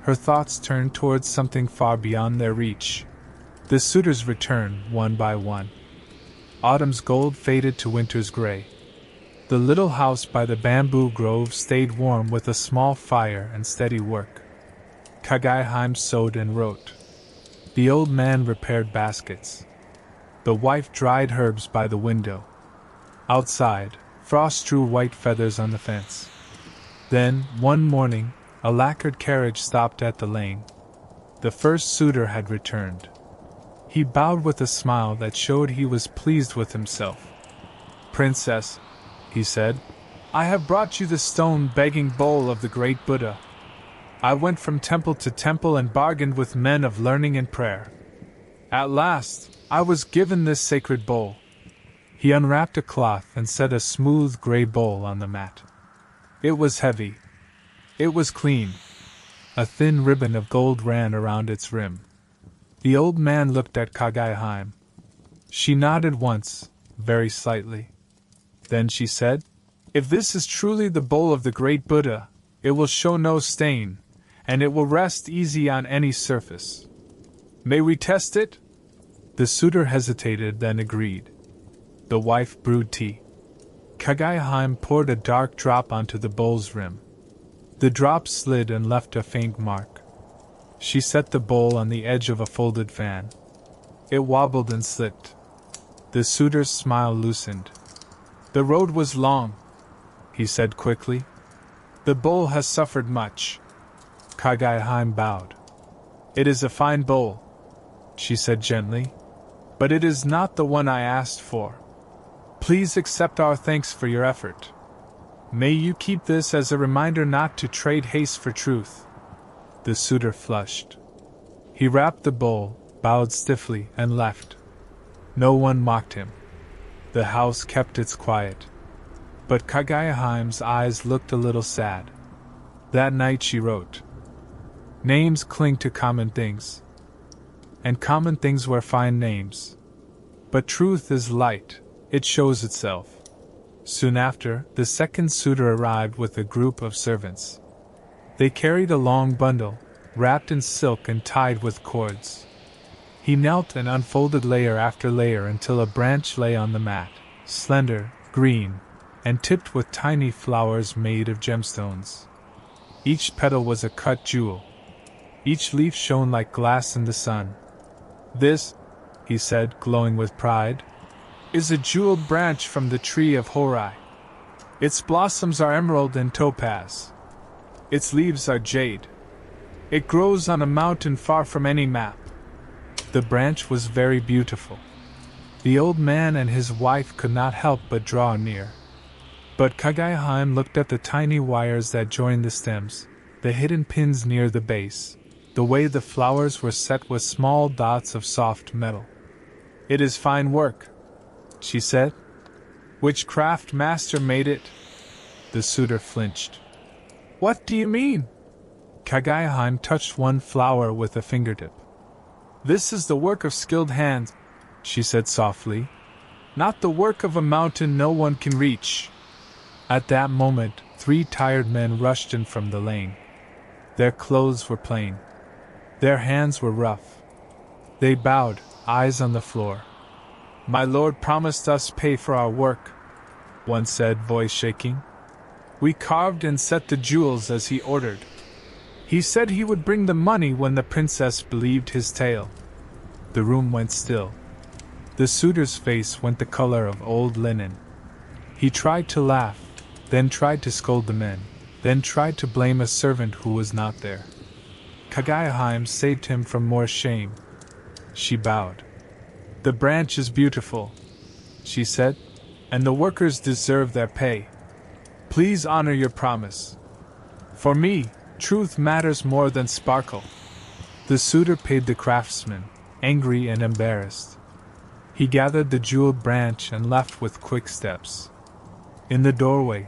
A: her thoughts turned towards something far beyond their reach. The suitors returned, one by one. Autumn's gold faded to winter's gray. The little house by the bamboo grove stayed warm with a small fire and steady work. Kaguya sewed and wrote. The old man repaired baskets. The wife dried herbs by the window. Outside, frost drew white feathers on the fence. Then, one morning, a lacquered carriage stopped at the lane. The first suitor had returned. He bowed with a smile that showed he was pleased with himself. Princess, he said, I have brought you the stone begging bowl of the great Buddha. I went from temple to temple and bargained with men of learning and prayer. At last, I was given this sacred bowl. He unwrapped a cloth and set a smooth gray bowl on the mat. It was heavy. It was clean. A thin ribbon of gold ran around its rim. The old man looked at Kaguya. She nodded once, very slightly. Then she said, "If this is truly the bowl of the great Buddha, it will show no stain, and it will rest easy on any surface. May we test it?" The suitor hesitated, then agreed. The wife brewed tea. Kaguya poured a dark drop onto the bowl's rim. The drop slid and left a faint mark. She set the bowl on the edge of a folded fan. It wobbled and slipped. The suitor's smile loosened. "The road was long," he said quickly. "The bowl has suffered much." Kaguya bowed. "It is a fine bowl," she said gently, "but it is not the one I asked for. Please accept our thanks for your effort. May you keep this as a reminder not to trade haste for truth." The suitor flushed. He wrapped the bowl, bowed stiffly, and left. No one mocked him. The house kept its quiet. But Kaguya eyes looked a little sad. That night she wrote, "Names cling to common things, and common things wear fine names. But truth is light, it shows itself." Soon after, the second suitor arrived with a group of servants. They carried a long bundle, wrapped in silk and tied with cords. He knelt and unfolded layer after layer until a branch lay on the mat, slender, green, and tipped with tiny flowers made of gemstones. Each petal was a cut jewel. Each leaf shone like glass in the sun. "This," he said, glowing with pride, "is a jeweled branch from the tree of Horai. Its blossoms are emerald and topaz. Its leaves are jade. It grows on a mountain far from any map." The branch was very beautiful. The old man and his wife could not help but draw near. But Kaguya looked at the tiny wires that joined the stems, the hidden pins near the base, the way the flowers were set with small dots of soft metal. "It is fine work," she said. "Which craft master made it?" The suitor flinched. "What do you mean?" Kaguya touched one flower with a fingertip. "This is the work of skilled hands," she said softly. "Not the work of a mountain no one can reach." At that moment, 3 tired men rushed in from the lane. Their clothes were plain. Their hands were rough. They bowed, eyes on the floor. "My lord promised us pay for our work," one said, voice shaking. "We carved and set the jewels as he ordered. He said he would bring the money when the princess believed his tale." The room went still. The suitor's face went the color of old linen. He tried to laugh, then tried to scold the men, then tried to blame a servant who was not there. Kaguya saved him from more shame. She bowed. "The branch is beautiful," she said, "and the workers deserve their pay. Please honor your promise. For me, truth matters more than sparkle." The suitor paid the craftsman, angry and embarrassed. He gathered the jeweled branch and left with quick steps. In the doorway,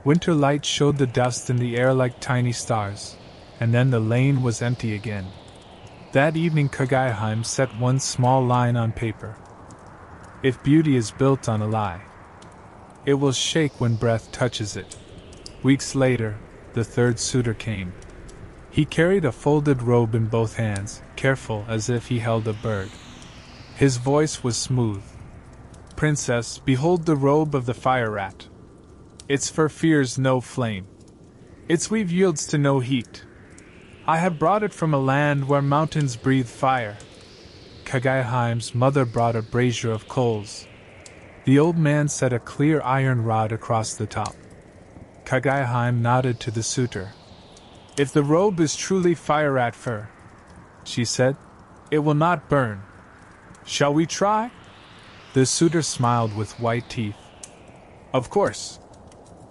A: winter light showed the dust in the air like tiny stars, and then the lane was empty again. That evening Kaguya set one small line on paper. "If beauty is built on a lie, it will shake when breath touches it." Weeks later, the third suitor came. He carried a folded robe in both hands, careful as if he held a bird. His voice was smooth. "Princess, behold the robe of the fire rat. Its fur fears no flame. Its weave yields to no heat. I have brought it from a land where mountains breathe fire." Kaguya mother brought a brazier of coals. The old man set a clear iron rod across the top. Kaguya nodded to the suitor. "If the robe is truly fire rat fur," she said, "it will not burn. Shall we try?" The suitor smiled with white teeth. "Of course."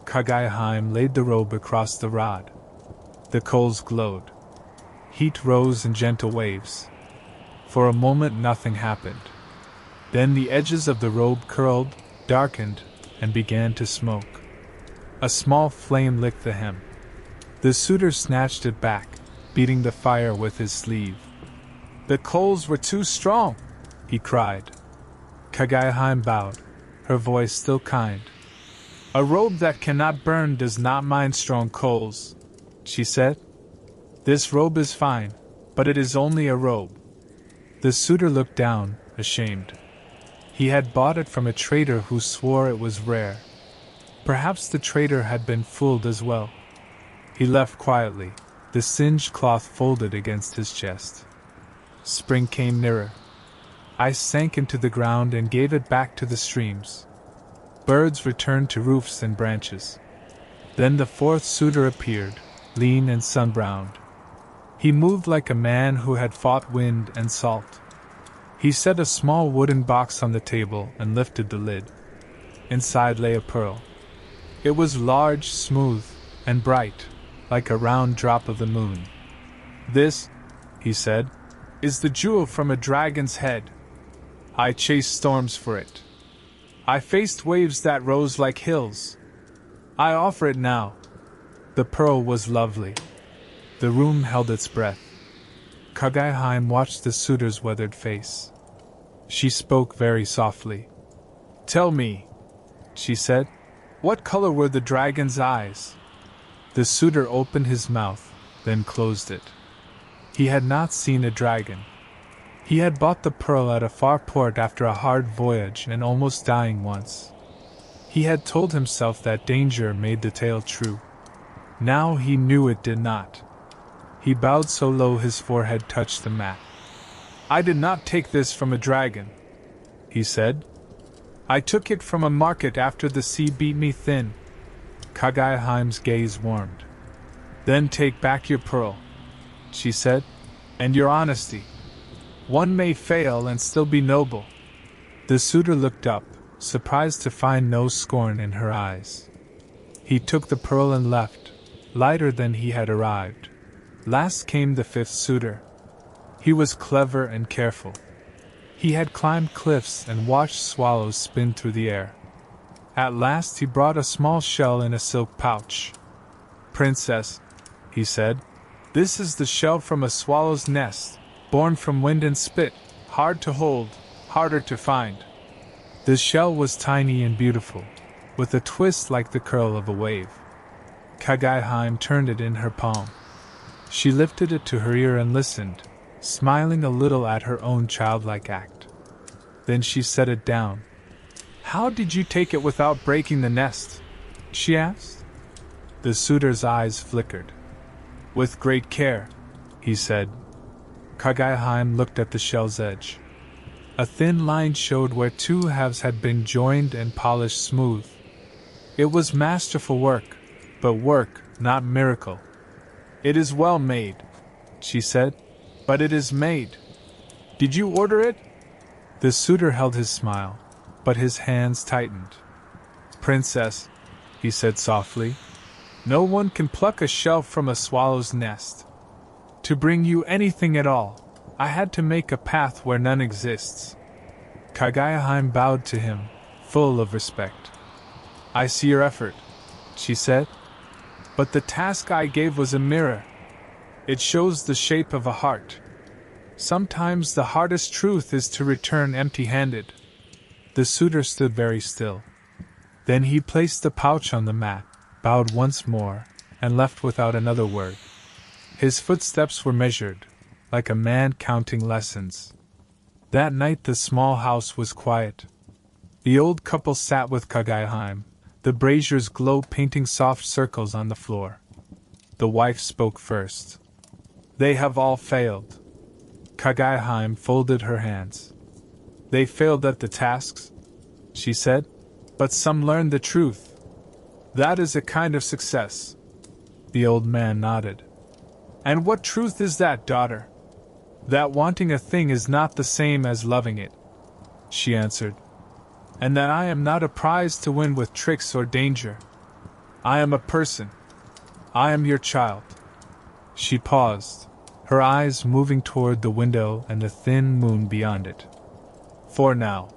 A: Kaguya laid the robe across the rod. The coals glowed. Heat rose in gentle waves. For a moment nothing happened. Then the edges of the robe curled, darkened, and began to smoke. A small flame licked the hem. The suitor snatched it back, beating the fire with his sleeve. "The coals were too strong," he cried. Kaguya bowed, her voice still kind. A robe that cannot burn does not mind strong coals, she said. This robe is fine, but it is only a robe. The suitor looked down, ashamed. He had bought it from a trader who swore it was rare. Perhaps the trader had been fooled as well. He left quietly, the singed cloth folded against his chest. Spring came nearer. Ice sank into the ground and gave it back to the streams. Birds returned to roofs and branches. Then the fourth suitor appeared, lean and sun-browned. He moved like a man who had fought wind and salt. He set a small wooden box on the table and lifted the lid. Inside lay a pearl. It was large, smooth, and bright, like a round drop of the moon. This, he said, is the jewel from a dragon's head. I chased storms for it. I faced waves that rose like hills. I offer it now. The pearl was lovely. The room held its breath. Kaguya watched the suitor's weathered face. She spoke very softly. Tell me, she said, what color were the dragon's eyes? The suitor opened his mouth, then closed it. He had not seen a dragon. He had bought the pearl at a far port after a hard voyage and almost dying once. He had told himself that danger made the tale true. Now he knew it did not. He bowed so low his forehead touched the mat. I did not take this from a dragon, he said. I took it from a market after the sea beat me thin. Kaguya's gaze warmed. Then take back your pearl, she said, and your honesty. One may fail and still be noble. The suitor looked up, surprised to find no scorn in her eyes. He took the pearl and left, lighter than he had arrived. Last came the fifth suitor. He was clever and careful. He had climbed cliffs and watched swallows spin through the air. At last he brought a small shell in a silk pouch. Princess, he said, this is the shell from a swallow's nest, born from wind and spit, hard to hold, harder to find. The shell was tiny and beautiful, with a twist like the curl of a wave. Kaguya turned it in her palm. She lifted it to her ear and listened, smiling a little at her own childlike act. Then she set it down. How did you take it without breaking the nest? She asked. The suitor's eyes flickered. With great care, he said. Kaguya looked at the shell's edge. A thin line showed where two halves had been joined and polished smooth. It was masterful work, but work, not miracle. It is well made, she said, but it is made. Did you order it? The suitor held his smile, but his hands tightened. Princess, he said softly, no one can pluck a shell from a swallow's nest. To bring you anything at all, I had to make a path where none exists. Kaguya bowed to him, full of respect. I see your effort, she said. But the task I gave was a mirror. It shows the shape of a heart. Sometimes the hardest truth is to return empty-handed. The suitor stood very still. Then he placed the pouch on the mat, bowed once more, and left without another word. His footsteps were measured, like a man counting lessons. That night the small house was quiet. The old couple sat with Kaguya, the brazier's glow painting soft circles on the floor. The wife spoke first. They have all failed. Kaguya folded her hands. They failed at the tasks, she said, but some learned the truth. That is a kind of success. The old man nodded. And what truth is that, daughter? That wanting a thing is not the same as loving it, she answered. And that I am not a prize to win with tricks or danger. I am a person. I am your child. She paused, her eyes moving toward the window and the thin moon beyond it. For now.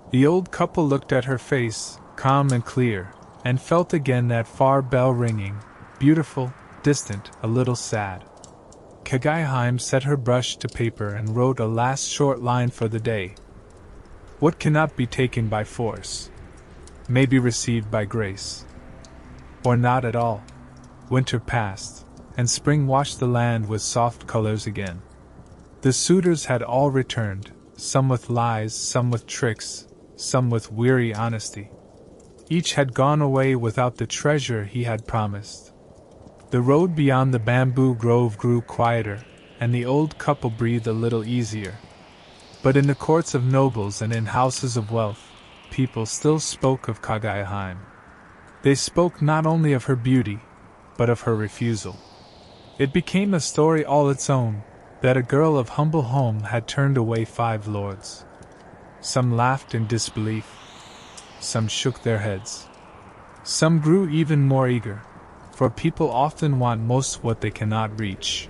A: The old couple looked at her face, calm and clear, and felt again that far bell ringing, beautiful, distant, a little sad. Kaguya set her brush to paper and wrote a last short line for the day. What cannot be taken by force? may be received by grace. Or not at all. Winter passed, and spring washed the land with soft colors again. The suitors had all returned, some with lies, some with tricks, some with weary honesty. Each had gone away without the treasure he had promised. The road beyond the bamboo grove grew quieter, and the old couple breathed a little easier. But in the courts of nobles and in houses of wealth, people still spoke of Kaguya. They spoke not only of her beauty, but of her refusal. It became a story all its own, that a girl of humble home had turned away 5 lords. Some laughed in disbelief. Some shook their heads. Some grew even more eager, for people often want most what they cannot reach.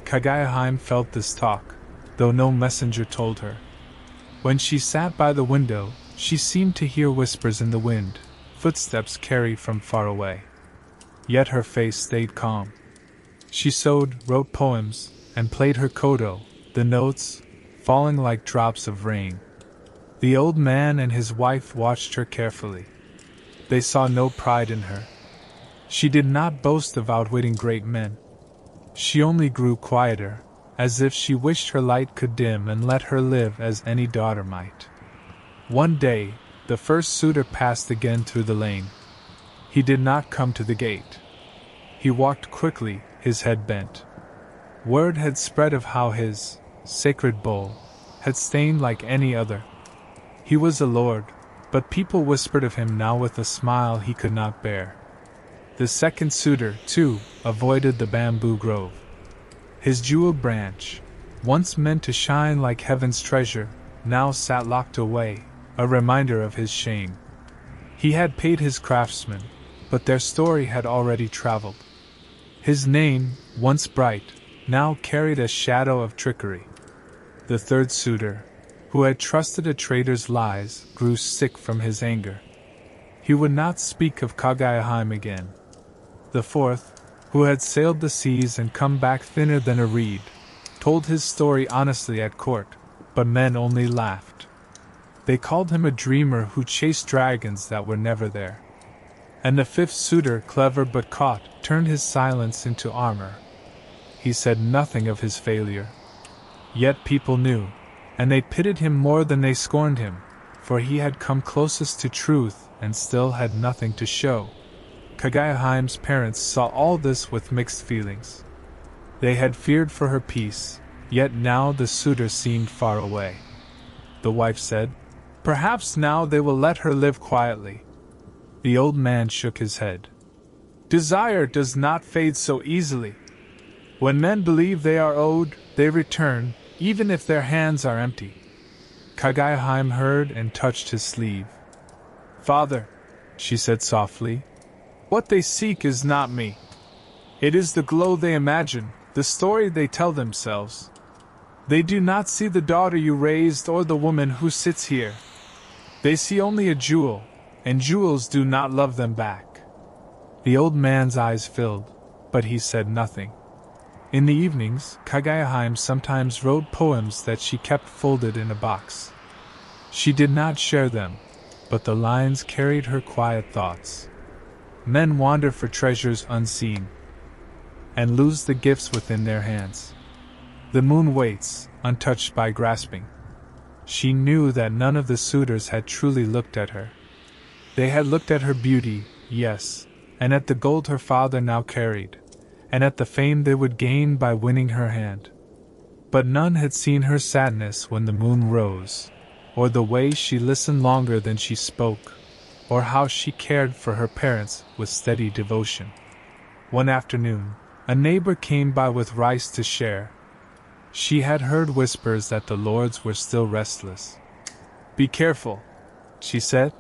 A: Kaguya felt this talk, though no messenger told her. When she sat by the window, she seemed to hear whispers in the wind, footsteps carried from far away. Yet her face stayed calm. She sewed, wrote poems, and played her koto, the notes falling like drops of rain. The old man and his wife watched her carefully. They saw no pride in her. She did not boast of outwitting great men. She only grew quieter, as if she wished her light could dim and let her live as any daughter might. One day, the first suitor passed again through the lane. He did not come to the gate. He walked quickly, his head bent. Word had spread of how his sacred bowl had stained like any other. He was a lord, but people whispered of him now with a smile he could not bear. The second suitor, too, avoided the bamboo grove. His jeweled branch, once meant to shine like heaven's treasure, now sat locked away, a reminder of his shame. He had paid his craftsmen, but their story had already traveled. His name, once bright, now carried a shadow of trickery. The third suitor, who had trusted a traitor's lies, grew sick from his anger. He would not speak of Kaguya again. The fourth, who had sailed the seas and come back thinner than a reed, told his story honestly at court, but men only laughed. They called him a dreamer who chased dragons that were never there. And the fifth suitor, clever but caught, turned his silence into armor. He said nothing of his failure. Yet people knew, and they pitied him more than they scorned him, for he had come closest to truth and still had nothing to show. Kaguya's parents saw all this with mixed feelings. They had feared for her peace, yet now the suitor seemed far away. The wife said, "Perhaps now they will let her live quietly." The old man shook his head. "Desire does not fade so easily. When men believe they are owed, they return, even if their hands are empty." Kaguya heard and touched his sleeve. "Father," she said softly, "what they seek is not me. It is the glow they imagine, the story they tell themselves. They do not see the daughter you raised or the woman who sits here. They see only a jewel, and jewels do not love them back." The old man's eyes filled, but he said nothing. In the evenings, Kaguya sometimes wrote poems that she kept folded in a box. She did not share them, but the lines carried her quiet thoughts. Men wander for treasures unseen, and lose the gifts within their hands. The moon waits, untouched by grasping. She knew that none of the suitors had truly looked at her. They had looked at her beauty, yes, and at the gold her father now carried, and at the fame they would gain by winning her hand. But none had seen her sadness when the moon rose, or the way she listened longer than she spoke, or how she cared for her parents with steady devotion. One afternoon, a neighbor came by with rice to share. She had heard whispers that the lords were still restless. "Be careful," she said.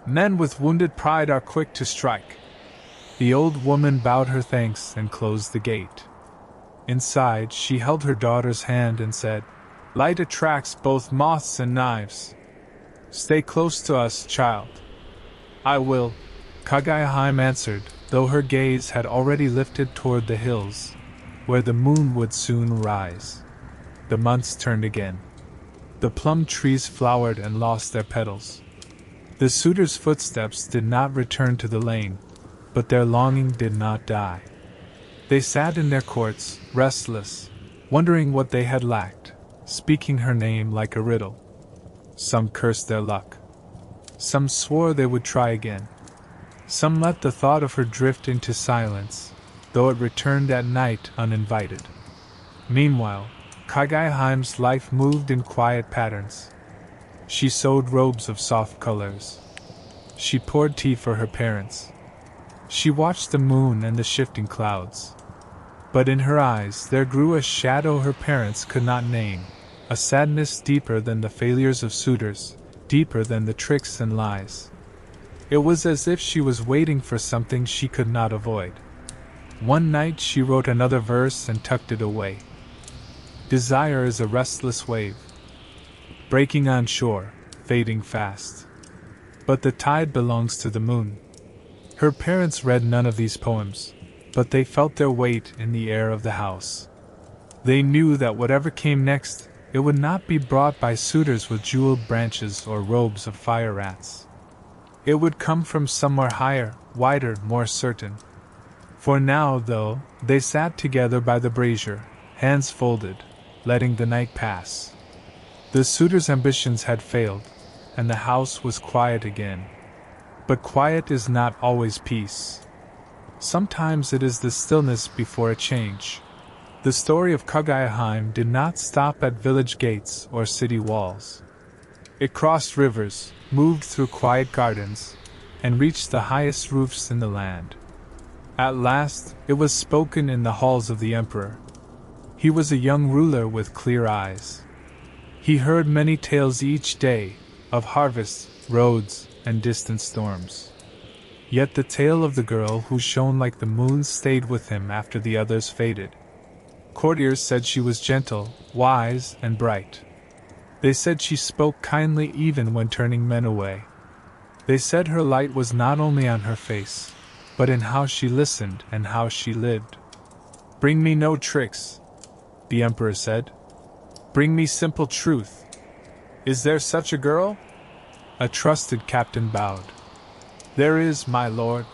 A: "Men with wounded pride are quick to strike." The old woman bowed her thanks and closed the gate. Inside, she held her daughter's hand and said, "Light attracts both moths and knives. Stay close to us, child." "I will," Kaguya answered, though her gaze had already lifted toward the hills, where the moon would soon rise. The months turned again. The plum trees flowered and lost their petals. The suitors' footsteps did not return to the lane, but their longing did not die. They sat in their courts, restless, wondering what they had lacked, speaking her name like a riddle. Some cursed their luck. Some swore they would try again. Some let the thought of her drift into silence, though it returned at night uninvited. Meanwhile, Kaguya's life moved in quiet patterns. She sewed robes of soft colors. She poured tea for her parents. She watched the moon and the shifting clouds. But in her eyes there grew a shadow her parents could not name, a sadness deeper than the failures of suitors, deeper than the tricks and lies. It was as if she was waiting for something she could not avoid. One night she wrote another verse and tucked it away. Desire is a restless wave, breaking on shore, fading fast. But the tide belongs to the moon. Her parents read none of these poems, but they felt their weight in the air of the house. They knew that whatever came next, it would not be brought by suitors with jeweled branches or robes of fire rats. It would come from somewhere higher, wider, more certain. For now, though, they sat together by the brazier, hands folded, letting the night pass. The suitors' ambitions had failed, and the house was quiet again. But quiet is not always peace. Sometimes it is the stillness before a change. The story of Kaguya did not stop at village gates or city walls. It crossed rivers, moved through quiet gardens, and reached the highest roofs in the land. At last, it was spoken in the halls of the emperor. He was a young ruler with clear eyes. He heard many tales each day, of harvests, roads, and distant storms. Yet the tale of the girl who shone like the moon stayed with him after the others faded. Courtiers said she was gentle, wise, and bright. They said she spoke kindly even when turning men away. They said her light was not only on her face, but in how she listened and how she lived. "Bring me no tricks," the emperor said. "Bring me simple truth. Is there such a girl?" A trusted captain bowed. "There is, my lord.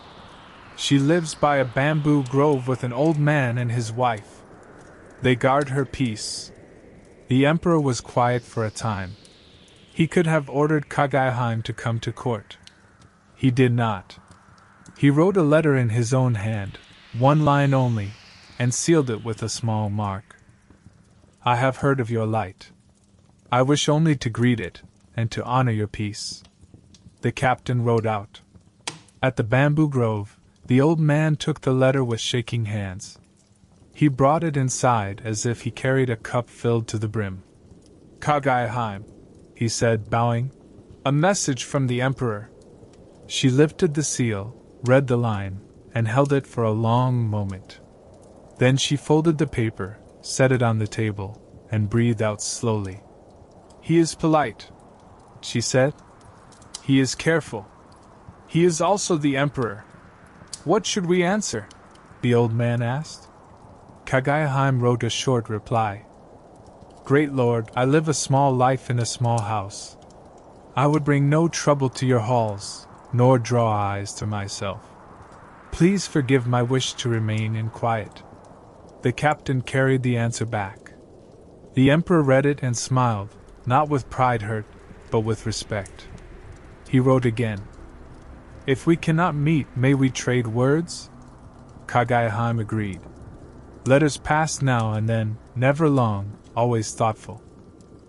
A: She lives by a bamboo grove with an old man and his wife. They guard her peace." The emperor was quiet for a time. He could have ordered Kaguya to come to court. He did not. He wrote a letter in his own hand, one line only, and sealed it with a small mark. "I have heard of your light. I wish only to greet it, and to honor your peace." The captain rode out. At the bamboo grove, the old man took the letter with shaking hands. He brought it inside as if he carried a cup filled to the brim. "Kaguya," he said, bowing. "A message from the emperor." She lifted the seal, read the line, and held it for a long moment. Then she folded the paper, set it on the table, and breathed out slowly. "He is polite," she said. "He is careful. He is also the emperor." "What should we answer?" the old man asked. Kaguya wrote a short reply. "Great lord, I live a small life in a small house. I would bring no trouble to your halls, nor draw eyes to myself. Please forgive my wish to remain in quiet." The captain carried the answer back. The emperor read it and smiled, not with pride hurt, but with respect. He wrote again. "If we cannot meet, may we trade words?" Kaguya agreed. Letters passed now and then, never long, always thoughtful.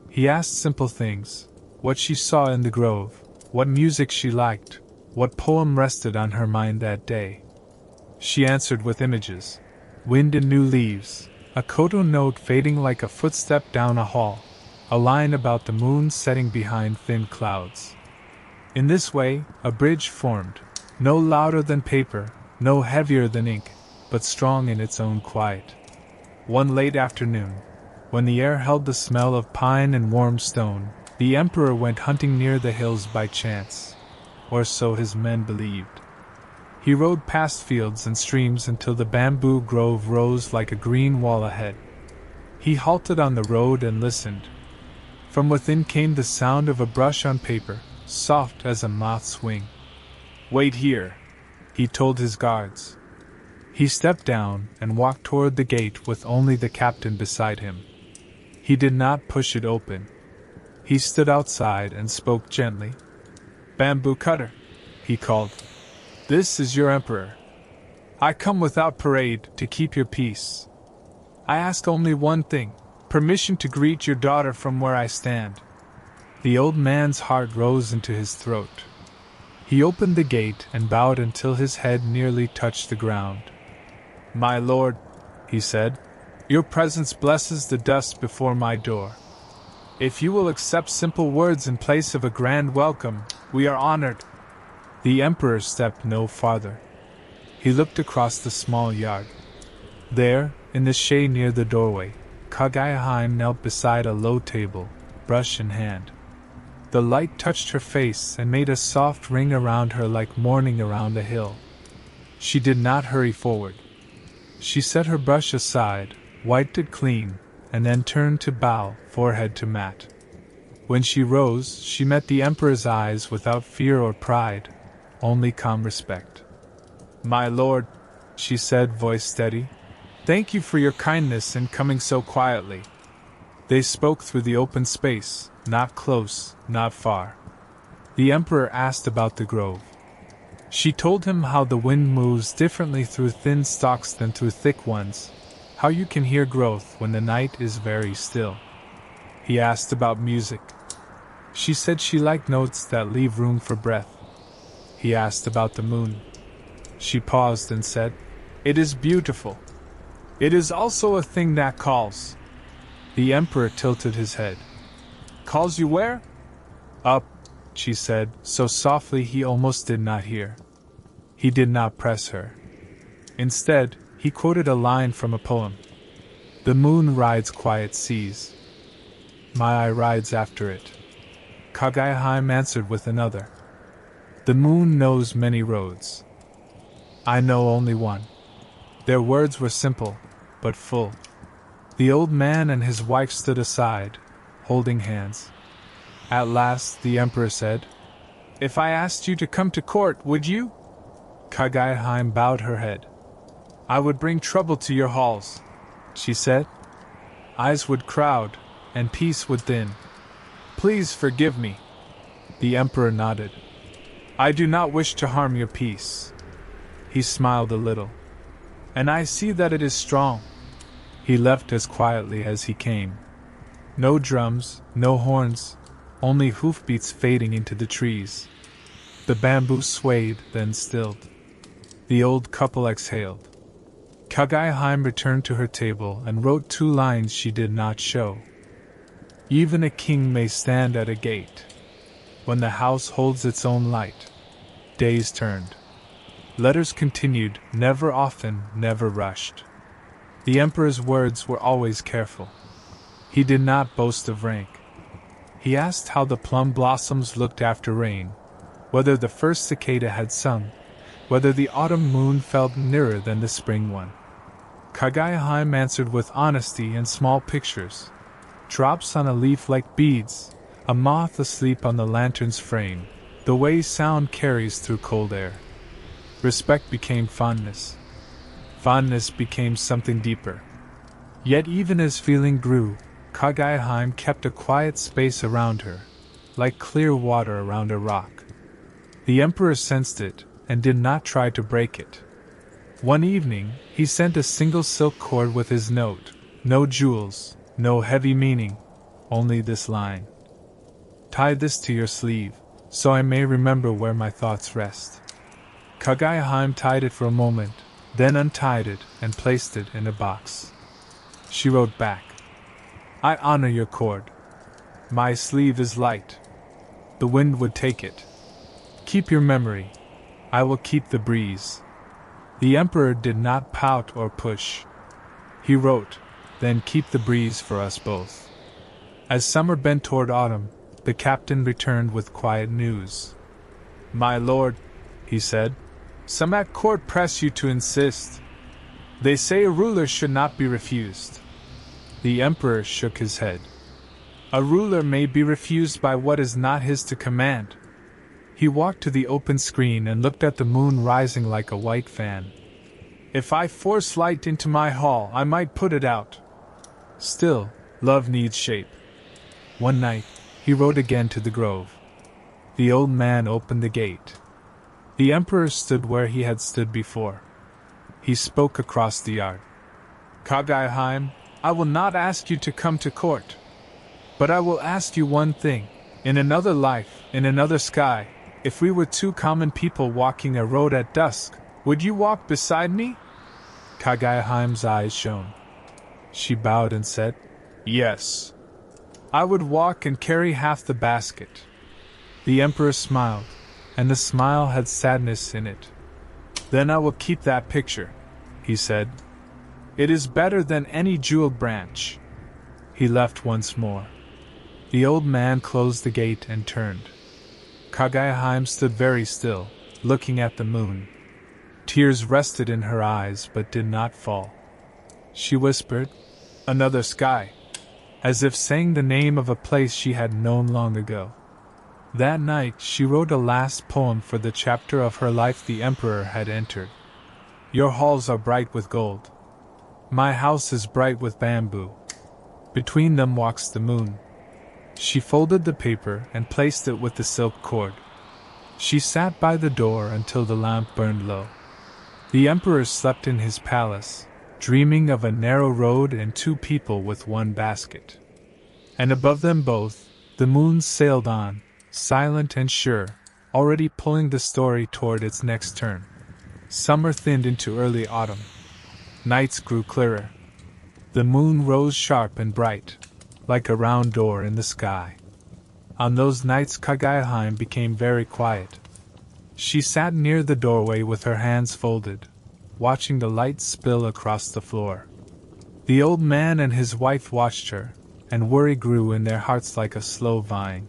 A: He asked simple things, what she saw in the grove, what music she liked, what poem rested on her mind that day. She answered with images. Wind in new leaves, a koto note fading like a footstep down a hall, a line about the moon setting behind thin clouds. In this way, a bridge formed, no louder than paper, no heavier than ink, but strong in its own quiet. One late afternoon, when the air held the smell of pine and warm stone, the emperor went hunting near the hills by chance, or so his men believed. He rode past fields and streams until the bamboo grove rose like a green wall ahead. He halted on the road and listened. From within came the sound of a brush on paper, soft as a moth's wing. "Wait here," he told his guards. He stepped down and walked toward the gate with only the captain beside him. He did not push it open. He stood outside and spoke gently. "Bamboo cutter," he called. "This is your emperor. I come without parade to keep your peace. I ask only one thing, permission to greet your daughter from where I stand." The old man's heart rose into his throat. He opened the gate and bowed until his head nearly touched the ground. "My lord," he said, "your presence blesses the dust before my door. If you will accept simple words in place of a grand welcome, we are honored." The emperor stepped no farther. He looked across the small yard. There, in the shade near the doorway, Kaguya knelt beside a low table, brush in hand. The light touched her face and made a soft ring around her like morning around a hill. She did not hurry forward. She set her brush aside, wiped it clean, and then turned to bow, forehead to mat. When she rose, she met the emperor's eyes without fear or pride, only calm respect. "My lord," she said, voice steady, "thank you for your kindness in coming so quietly." They spoke through the open space, not close, not far. The emperor asked about the grove. She told him how the wind moves differently through thin stalks than through thick ones, how you can hear growth when the night is very still. He asked about music. She said she liked notes that leave room for breath. He asked about the moon. She paused and said, "It is beautiful. It is also a thing that calls." The emperor tilted his head. "Calls you where?" "Up," she said, so softly he almost did not hear. He did not press her. Instead, he quoted a line from a poem. "The moon rides quiet seas. My eye rides after it." Kaguya answered with another. "The moon knows many roads. I know only one." Their words were simple, but full. The old man and his wife stood aside, holding hands. At last, the emperor said, "If I asked you to come to court, would you?" Kaguya bowed her head. "I would bring trouble to your halls," she said. "Eyes would crowd, and peace would thin. Please forgive me." The emperor nodded. "I do not wish to harm your peace." He smiled a little. "And I see that it is strong." He left as quietly as he came. No drums, no horns, only hoofbeats fading into the trees. The bamboo swayed, then stilled. The old couple exhaled. Kaguya returned to her table and wrote 2 lines she did not show. "Even a king may stand at a gate. When the house holds its own light." Days turned. Letters continued, never often, never rushed. The emperor's words were always careful. He did not boast of rank. He asked how the plum blossoms looked after rain, whether the first cicada had sung, whether the autumn moon felt nearer than the spring one. Kaguya answered with honesty and small pictures. Drops on a leaf like beads, a moth asleep on the lantern's frame, the way sound carries through cold air. Respect became fondness. Fondness became something deeper. Yet even as feeling grew, Kaguya kept a quiet space around her, like clear water around a rock. The emperor sensed it, and did not try to break it. One evening, he sent a single silk cord with his note, no jewels, no heavy meaning, only this line. "Tie this to your sleeve, so I may remember where my thoughts rest." Kaguya tied it for a moment, then untied it and placed it in a box. She wrote back, "I honor your cord. My sleeve is light. The wind would take it. Keep your memory. I will keep the breeze." The emperor did not pout or push. He wrote, "Then keep the breeze for us both." As summer bent toward autumn, the captain returned with quiet news. "My lord," he said, "some at court press you to insist. They say a ruler should not be refused." The emperor shook his head. "A ruler may be refused by what is not his to command," He walked to the open screen and looked at the moon rising like a white fan. If I force light into my hall, I might put it out. Still, love needs shape. One night, he rode again to the grove. The old man opened the gate. The emperor stood where he had stood before. He spoke across the yard. Kaguya, I will not ask you to come to court. But I will ask you one thing. In another life, in another sky, if we were two common people walking a road at dusk, would you walk beside me? Kaguya's eyes shone. She bowed and said, Yes. I would walk and carry half the basket. The emperor smiled, and the smile had sadness in it. Then I will keep that picture, he said. It is better than any jeweled branch. He left once more. The old man closed the gate and turned. Kaguya stood very still, looking at the moon. Tears rested in her eyes but did not fall. She whispered, Another sky, as if saying the name of a place she had known long ago. That night she wrote a last poem for the chapter of her life the emperor had entered. Your halls are bright with gold. My house is bright with bamboo. Between them walks the moon. She folded the paper and placed it with the silk cord. She sat by the door until the lamp burned low. The emperor slept in his palace, dreaming of a narrow road and two people with one basket. And above them both, the moon sailed on, silent and sure, already pulling the story toward its next turn. Summer thinned into early autumn. Nights grew clearer. The moon rose sharp and bright, like a round door in the sky. On those nights Kaguya became very quiet. She sat near the doorway with her hands folded, watching the light spill across the floor. The old man and his wife watched her, and worry grew in their hearts like a slow vine.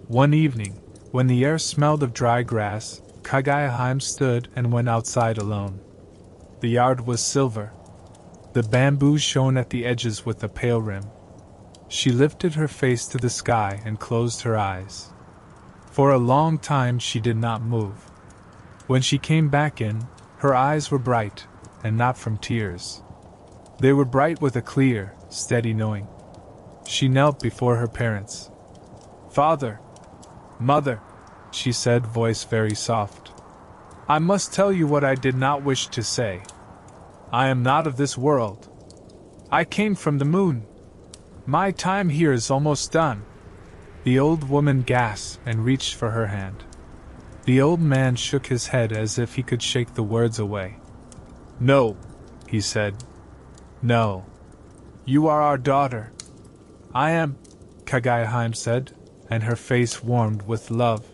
A: One evening, when the air smelled of dry grass, Kaguya stood and went outside alone. The yard was silver. The bamboo shone at the edges with a pale rim. She lifted her face to the sky and closed her eyes. For a long time she did not move. When she came back in, her eyes were bright, and not from tears. They were bright with a clear, steady knowing. She knelt before her parents. Father, Mother, she said, voice very soft. I must tell you what I did not wish to say. I am not of this world. I came from the moon. My time here is almost done. The old woman gasped and reached for her hand. The old man shook his head as if he could shake the words away. No, he said. No. You are our daughter. I am, Kaguya said, and her face warmed with love.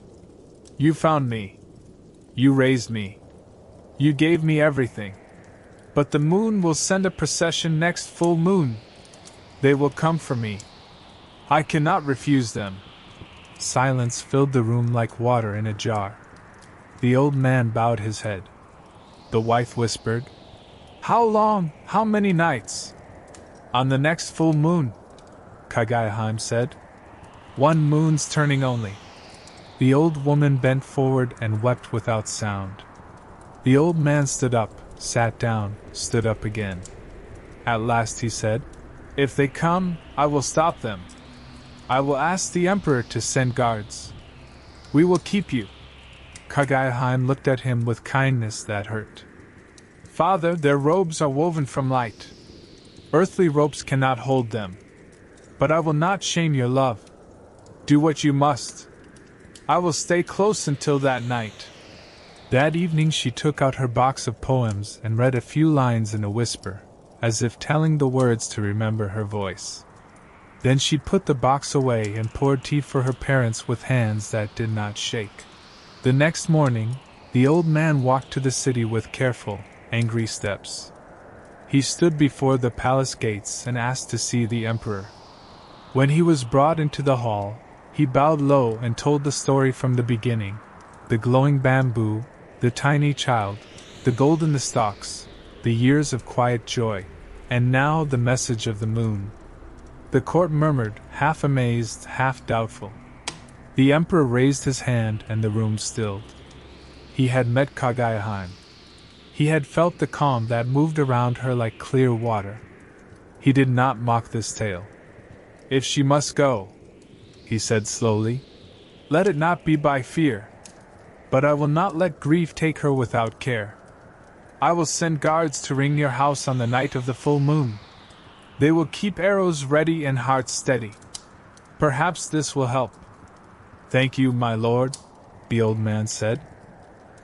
A: You found me. You raised me. You gave me everything. But the moon will send a procession next full moon. They will come for me. I cannot refuse them. Silence filled the room like water in a jar. The old man bowed his head. The wife whispered, How long? How many nights? On the next full moon, Kaguya said. One moon's turning only. The old woman bent forward and wept without sound. The old man stood up, sat down, stood up again. At last he said, If they come, I will stop them. I will ask the emperor to send guards. We will keep you. Kaguya looked at him with kindness that hurt. Father, their robes are woven from light. Earthly ropes cannot hold them. But I will not shame your love. Do what you must. I will stay close until that night. That evening she took out her box of poems and read a few lines in a whisper, as if telling the words to remember her voice. Then she put the box away and poured tea for her parents with hands that did not shake. The next morning, the old man walked to the city with careful, angry steps. He stood before the palace gates and asked to see the emperor. When he was brought into the hall, he bowed low and told the story from the beginning: the glowing bamboo, the tiny child, the gold in the stalks, the years of quiet joy, and now the message of the moon. The court murmured, half amazed, half doubtful. The emperor raised his hand and the room stilled. He had met Kaguya. He had felt the calm that moved around her like clear water. He did not mock this tale. If she must go, he said slowly, let it not be by fear. But I will not let grief take her without care. I will send guards to ring your house on the night of the full moon. They will keep arrows ready and hearts steady. Perhaps this will help. Thank you, my lord, the old man said.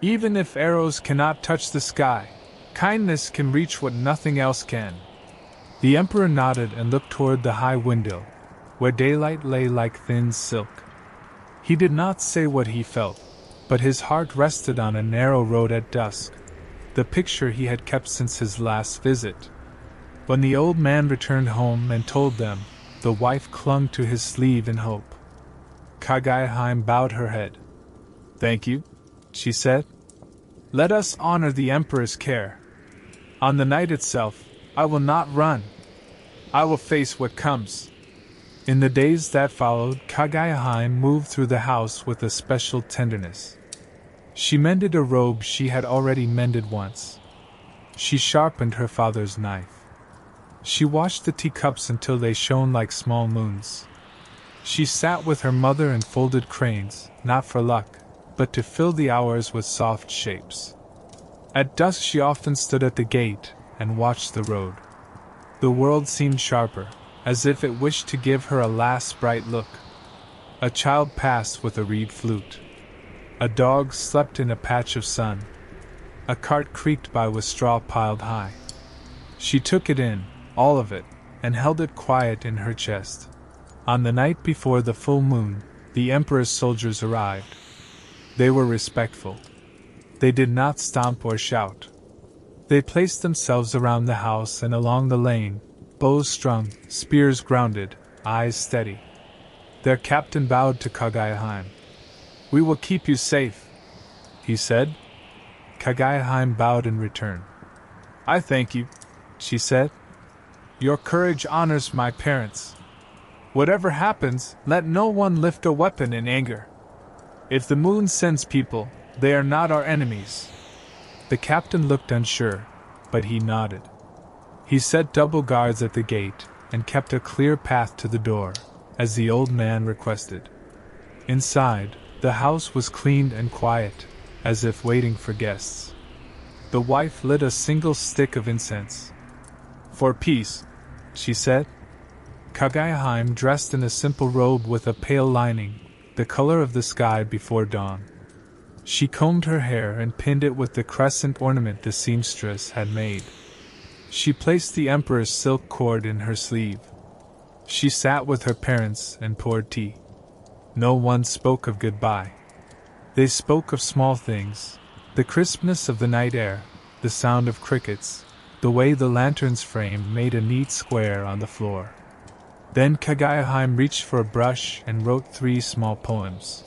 A: Even if arrows cannot touch the sky, kindness can reach what nothing else can. The emperor nodded and looked toward the high window, where daylight lay like thin silk. He did not say what he felt, but his heart rested on a narrow road at dusk, the picture he had kept since his last visit. When the old man returned home and told them, the wife clung to his sleeve in hope. Kaguya bowed her head. Thank you, she said. Let us honor the emperor's care. On the night itself, I will not run. I will face what comes. In the days that followed, Kaguya moved through the house with a special tenderness. She mended a robe she had already mended once. She sharpened her father's knife. She washed the teacups until they shone like small moons. She sat with her mother and folded cranes, not for luck, but to fill the hours with soft shapes. At dusk she often stood at the gate and watched the road. The world seemed sharper, as if it wished to give her a last bright look. A child passed with a reed flute. A dog slept in a patch of sun. A cart creaked by with straw piled high. She took it in, all of it, and held it quiet in her chest. On the night before the full moon, the emperor's soldiers arrived. They were respectful. They did not stomp or shout. They placed themselves around the house and along the lane, bows strung, spears grounded, eyes steady. Their captain bowed to Kaguya. We will keep you safe, he said. Kaguya bowed in return. I thank you, she said. Your courage honors my parents. Whatever happens, let no one lift a weapon in anger. If the moon sends people, they are not our enemies. The captain looked unsure, but he nodded. He set double guards at the gate and kept a clear path to the door, as the old man requested. Inside, the house was clean and quiet, as if waiting for guests. The wife lit a single stick of incense. For peace, she said. Kaguya, dressed in a simple robe with a pale lining, the color of the sky before dawn. She combed her hair and pinned it with the crescent ornament the seamstress had made. She placed the emperor's silk cord in her sleeve. She sat with her parents and poured tea. No one spoke of goodbye. They spoke of small things, the crispness of the night air, the sound of crickets, the way the lantern's frame made a neat square on the floor. Then Kaguya reached for a brush and wrote 3 small poems.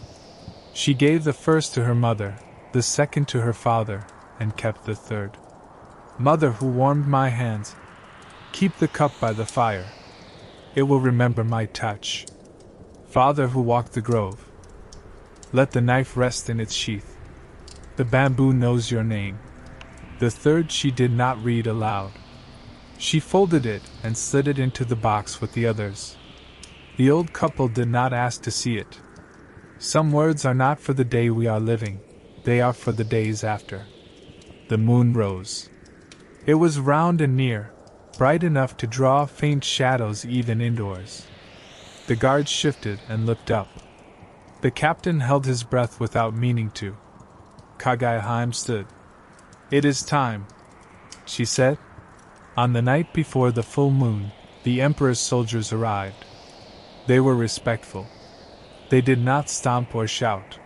A: She gave the first to her mother, the second to her father, and kept the third. Mother who warmed my hands, keep the cup by the fire. It will remember my touch. Father who walked the grove, let the knife rest in its sheath. The bamboo knows your name. The third she did not read aloud. She folded it and slid it into the box with the others. The old couple did not ask to see it. Some words are not for the day we are living, they are for the days after. The moon rose. It was round and near, bright enough to draw faint shadows even indoors. The guards shifted and looked up. The captain held his breath without meaning to. Kaguya stood. It is time, she said. On the night before the full moon, the emperor's soldiers arrived. They were respectful. They did not stomp or shout.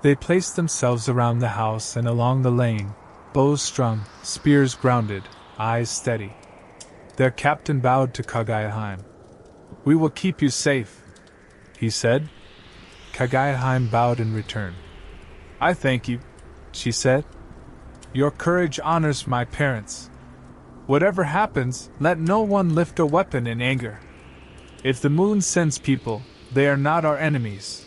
A: They placed themselves around the house and along the lane, bows strung, spears grounded, eyes steady. Their captain bowed to Kaguya. We will keep you safe, he said. Kaguya bowed in return. I thank you, she said. Your courage honors my parents. Whatever happens, let no one lift a weapon in anger. If the moon sends people, they are not our enemies.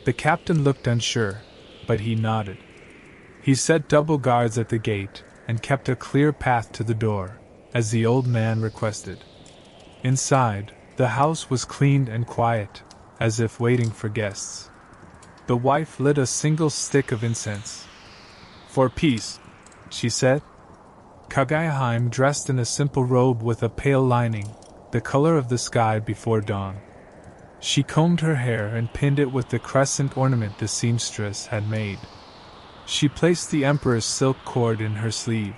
A: The captain looked unsure, but he nodded. He set double guards at the gate and kept a clear path to the door, as the old man requested. Inside, the house was clean and quiet, as if waiting for guests. The wife lit a single stick of incense. "For peace," she said. Kaguya, dressed in a simple robe with a pale lining, the color of the sky before dawn. She combed her hair and pinned it with the crescent ornament the seamstress had made. She placed the emperor's silk cord in her sleeve.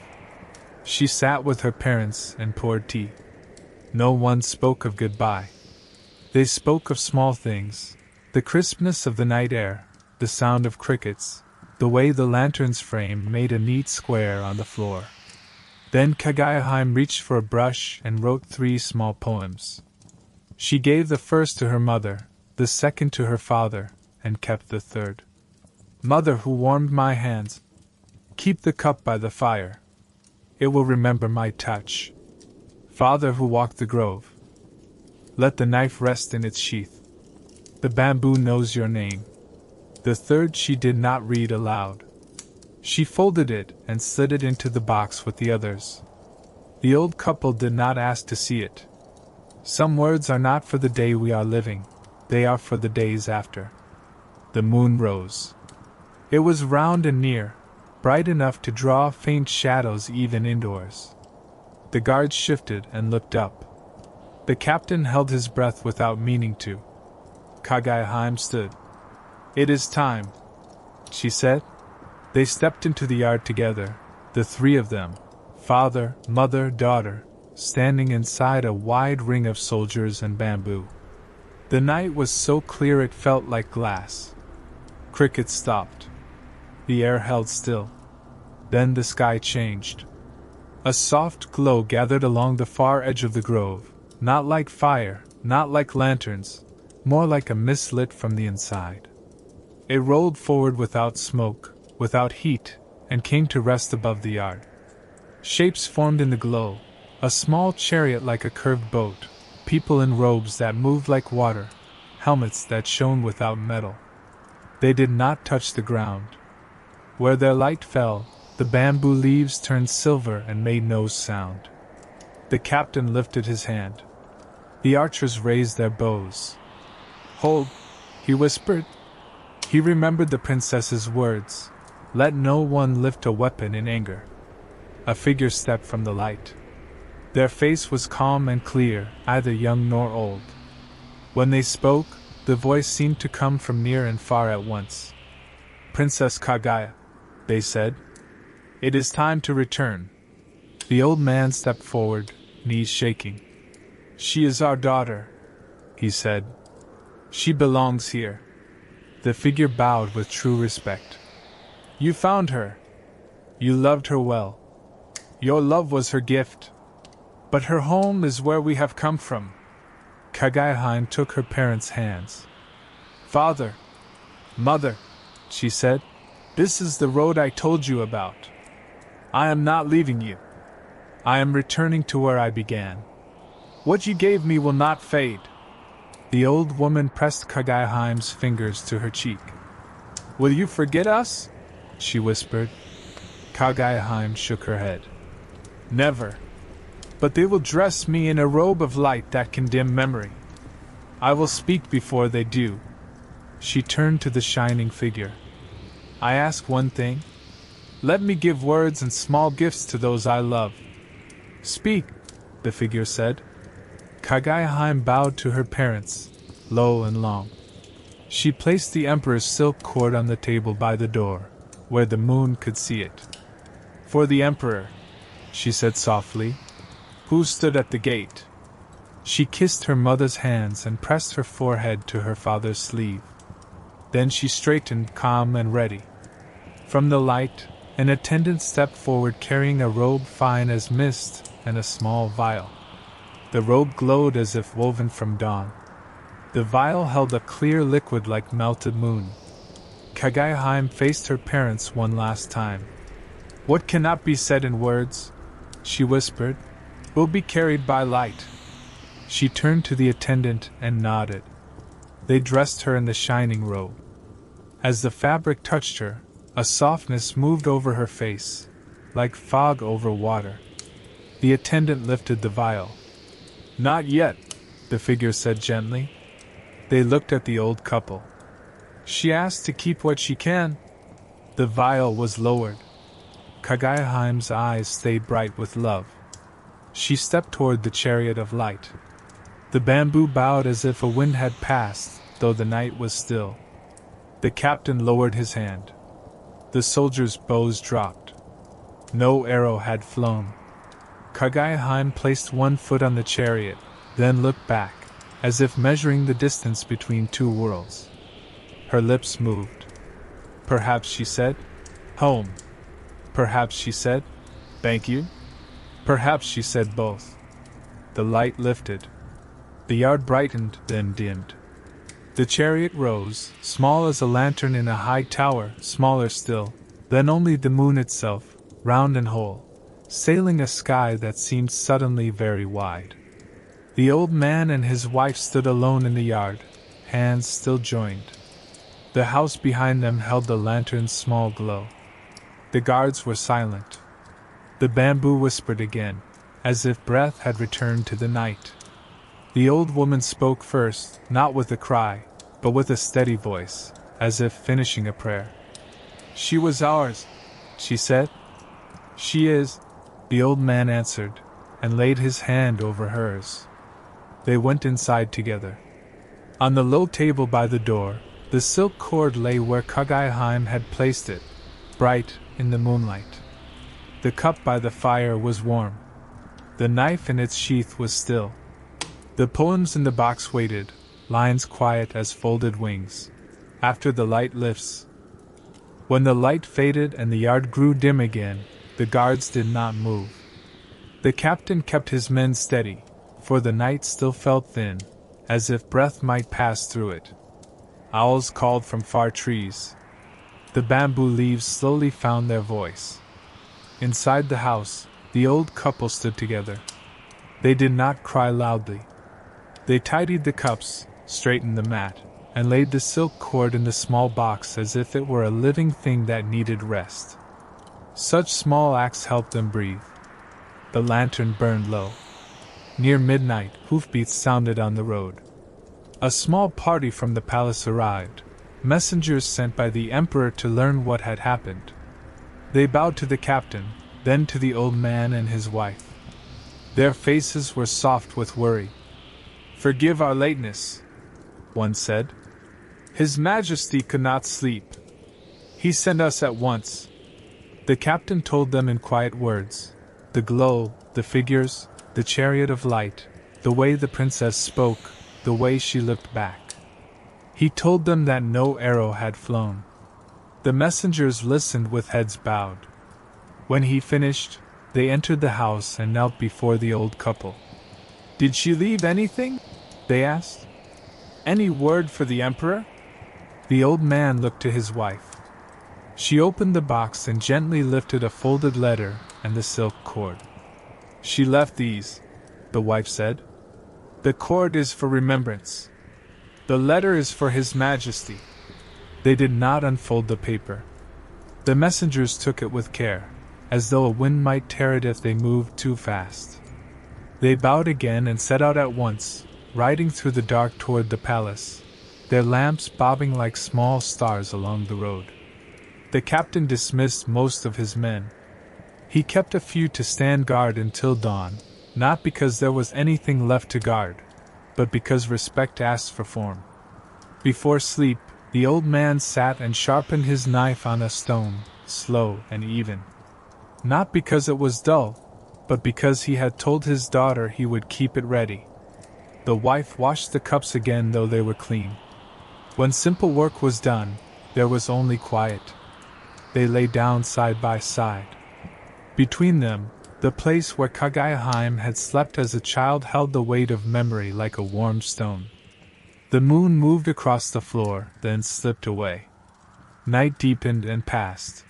A: She sat with her parents and poured tea. No one spoke of goodbye. They spoke of small things, the crispness of the night air, the sound of crickets, the way the lantern's frame made a neat square on the floor. Then Kaguya reached for a brush and wrote 3 small poems. She gave the first to her mother, the second to her father, and kept the third. "Mother who warmed my hands, keep the cup by the fire. It will remember my touch. Father who walked the grove, let the knife rest in its sheath. The bamboo knows your name." The third she did not read aloud. She folded it and slid it into the box with the others. The old couple did not ask to see it. Some words are not for the day we are living, they are for the days after. The moon rose. It was round and near, bright enough to draw faint shadows even indoors. The guards shifted and looked up. The captain held his breath without meaning to. Kaguya stood. "It is time," she said. They stepped into the yard together, the 3 of them, father, mother, daughter, standing inside a wide ring of soldiers and bamboo. The night was so clear it felt like glass. Crickets stopped. The air held still. Then the sky changed. A soft glow gathered along the far edge of the grove, not like fire, not like lanterns, more like a mist lit from the inside. It rolled forward without smoke, without heat, and came to rest above the yard. Shapes formed in the glow, a small chariot like a curved boat, people in robes that moved like water, helmets that shone without metal. They did not touch the ground. Where their light fell, the bamboo leaves turned silver and made no sound. The captain lifted his hand. The archers raised their bows. "Hold," he whispered. He remembered the princess's words, "Let no one lift a weapon in anger." A figure stepped from the light. Their face was calm and clear, neither young nor old. When they spoke, the voice seemed to come from near and far at once. "Princess Kaguya," they said. "It is time to return." The old man stepped forward, knees shaking. "She is our daughter," he said. "She belongs here." The figure bowed with true respect. "You found her. You loved her well. Your love was her gift. But her home is where we have come from." Kaguya took her parents' hands. "Father, Mother," she said, "this is the road I told you about. I am not leaving you. I am returning to where I began. What you gave me will not fade." The old woman pressed Kaguya's fingers to her cheek. "Will you forget us?" she whispered. Kaguya shook her head. "Never. But they will dress me in a robe of light that can dim memory. I will speak before they do." She turned to the shining figure. "I ask one thing. Let me give words and small gifts to those I love." "Speak," the figure said. Kaguya bowed to her parents, low and long. She placed the emperor's silk cord on the table by the door, where the moon could see it. "For the emperor," she said softly, "who stood at the gate." She kissed her mother's hands and pressed her forehead to her father's sleeve. Then she straightened, calm and ready. From the light, an attendant stepped forward carrying a robe fine as mist and a small vial. The robe glowed as if woven from dawn. The vial held a clear liquid like melted moon. Kaguya faced her parents one last time. "What cannot be said in words," she whispered, "will be carried by light." She turned to the attendant and nodded. They dressed her in the shining robe. As the fabric touched her, a softness moved over her face, like fog over water. The attendant lifted the vial. Not yet, the figure said gently. They looked at the old couple. She asked to keep what she can. The vial was lowered. Kaguya's eyes stayed bright with love. She stepped toward the chariot of light. The bamboo bowed as if a wind had passed, though the night was still. The captain lowered his hand. The soldiers' bows dropped. No arrow had flown. Kaguya placed one foot on the chariot, then looked back, as if measuring the distance between two worlds. Her lips moved. Perhaps she said, "Home." Perhaps she said, "Thank you." Perhaps she said both. The light lifted. The yard brightened, then dimmed. The chariot rose, small as a lantern in a high tower, smaller still, then only the moon itself, round and whole, sailing a sky that seemed suddenly very wide. The old man and his wife stood alone in the yard, hands still joined. The house behind them held the lantern's small glow. The guards were silent. The bamboo whispered again, as if breath had returned to the night. The old woman spoke first, not with a cry, but with a steady voice, as if finishing a prayer. "She was ours," she said. "She is," the old man answered, and laid his hand over hers. They went inside together. On the low table by the door, the silk cord lay where Kaguya had placed it, bright in the moonlight. The cup by the fire was warm. The knife in its sheath was still. The poems in the box waited, lines quiet as folded wings. After the light lifts. When the light faded and the yard grew dim again, the guards did not move. The captain kept his men steady, for the night still felt thin, as if breath might pass through it. Owls called from far trees. The bamboo leaves slowly found their voice. Inside the house, the old couple stood together. They did not cry loudly. They tidied the cups, straightened the mat, and laid the silk cord in the small box as if it were a living thing that needed rest. Such small acts helped them breathe. The lantern burned low. Near midnight, hoofbeats sounded on the road. A small party from the palace arrived, messengers sent by the emperor to learn what had happened. They bowed to the captain, then to the old man and his wife. Their faces were soft with worry. "Forgive our lateness," one said. "His Majesty could not sleep. He sent us at once." The captain told them in quiet words. The glow, the figures, the chariot of light, the way the princess spoke, the way she looked back. He told them that no arrow had flown. The messengers listened with heads bowed. When he finished, they entered the house and knelt before the old couple. "Did she leave anything?" they asked. "Any word for the emperor?" The old man looked to his wife. She opened the box and gently lifted a folded letter and the silk cord. "She left these," the wife said. "The cord is for remembrance. The letter is for His Majesty." They did not unfold the paper. The messengers took it with care, as though a wind might tear it if they moved too fast. They bowed again and set out at once, riding through the dark toward the palace, their lamps bobbing like small stars along the road. The captain dismissed most of his men. He kept a few to stand guard until dawn, not because there was anything left to guard, but because respect asked for form. Before sleep, the old man sat and sharpened his knife on a stone, slow and even. Not because it was dull, but because he had told his daughter he would keep it ready. The wife washed the cups again though they were clean. When simple work was done, there was only quiet. They lay down side by side. Between them, the place where Kaguya had slept as a child held the weight of memory like a warm stone. The moon moved across the floor, then slipped away. Night deepened and passed.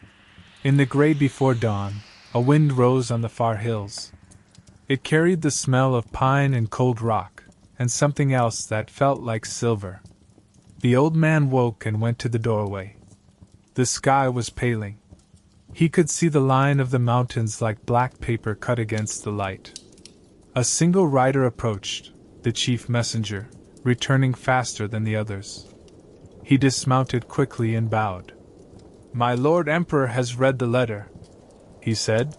A: In the gray before dawn, a wind rose on the far hills. It carried the smell of pine and cold rock, and something else that felt like silver. The old man woke and went to the doorway. The sky was paling. He could see the line of the mountains like black paper cut against the light. A single rider approached, the chief messenger, returning faster than the others. He dismounted quickly and bowed. "My Lord Emperor has read the letter," he said.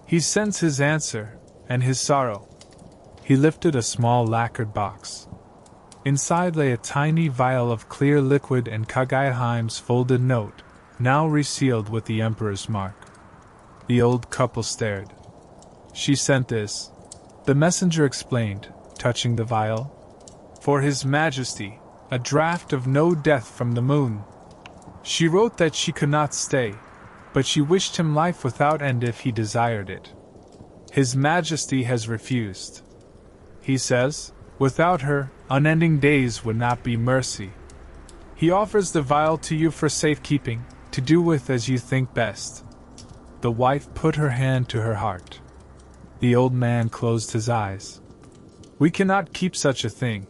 A: "He sends his answer, and his sorrow." He lifted a small lacquered box. Inside lay a tiny vial of clear liquid and Kaguya-Heim's folded note, now resealed with the Emperor's mark. The old couple stared. "She sent this," the messenger explained, touching the vial. "For His Majesty, a draft of no death from the moon. She wrote that she could not stay, but she wished him life without end if he desired it. His Majesty has refused. He says, without her, unending days would not be mercy. He offers the vial to you for safekeeping, to do with as you think best." The wife put her hand to her heart. The old man closed his eyes. "We cannot keep such a thing,"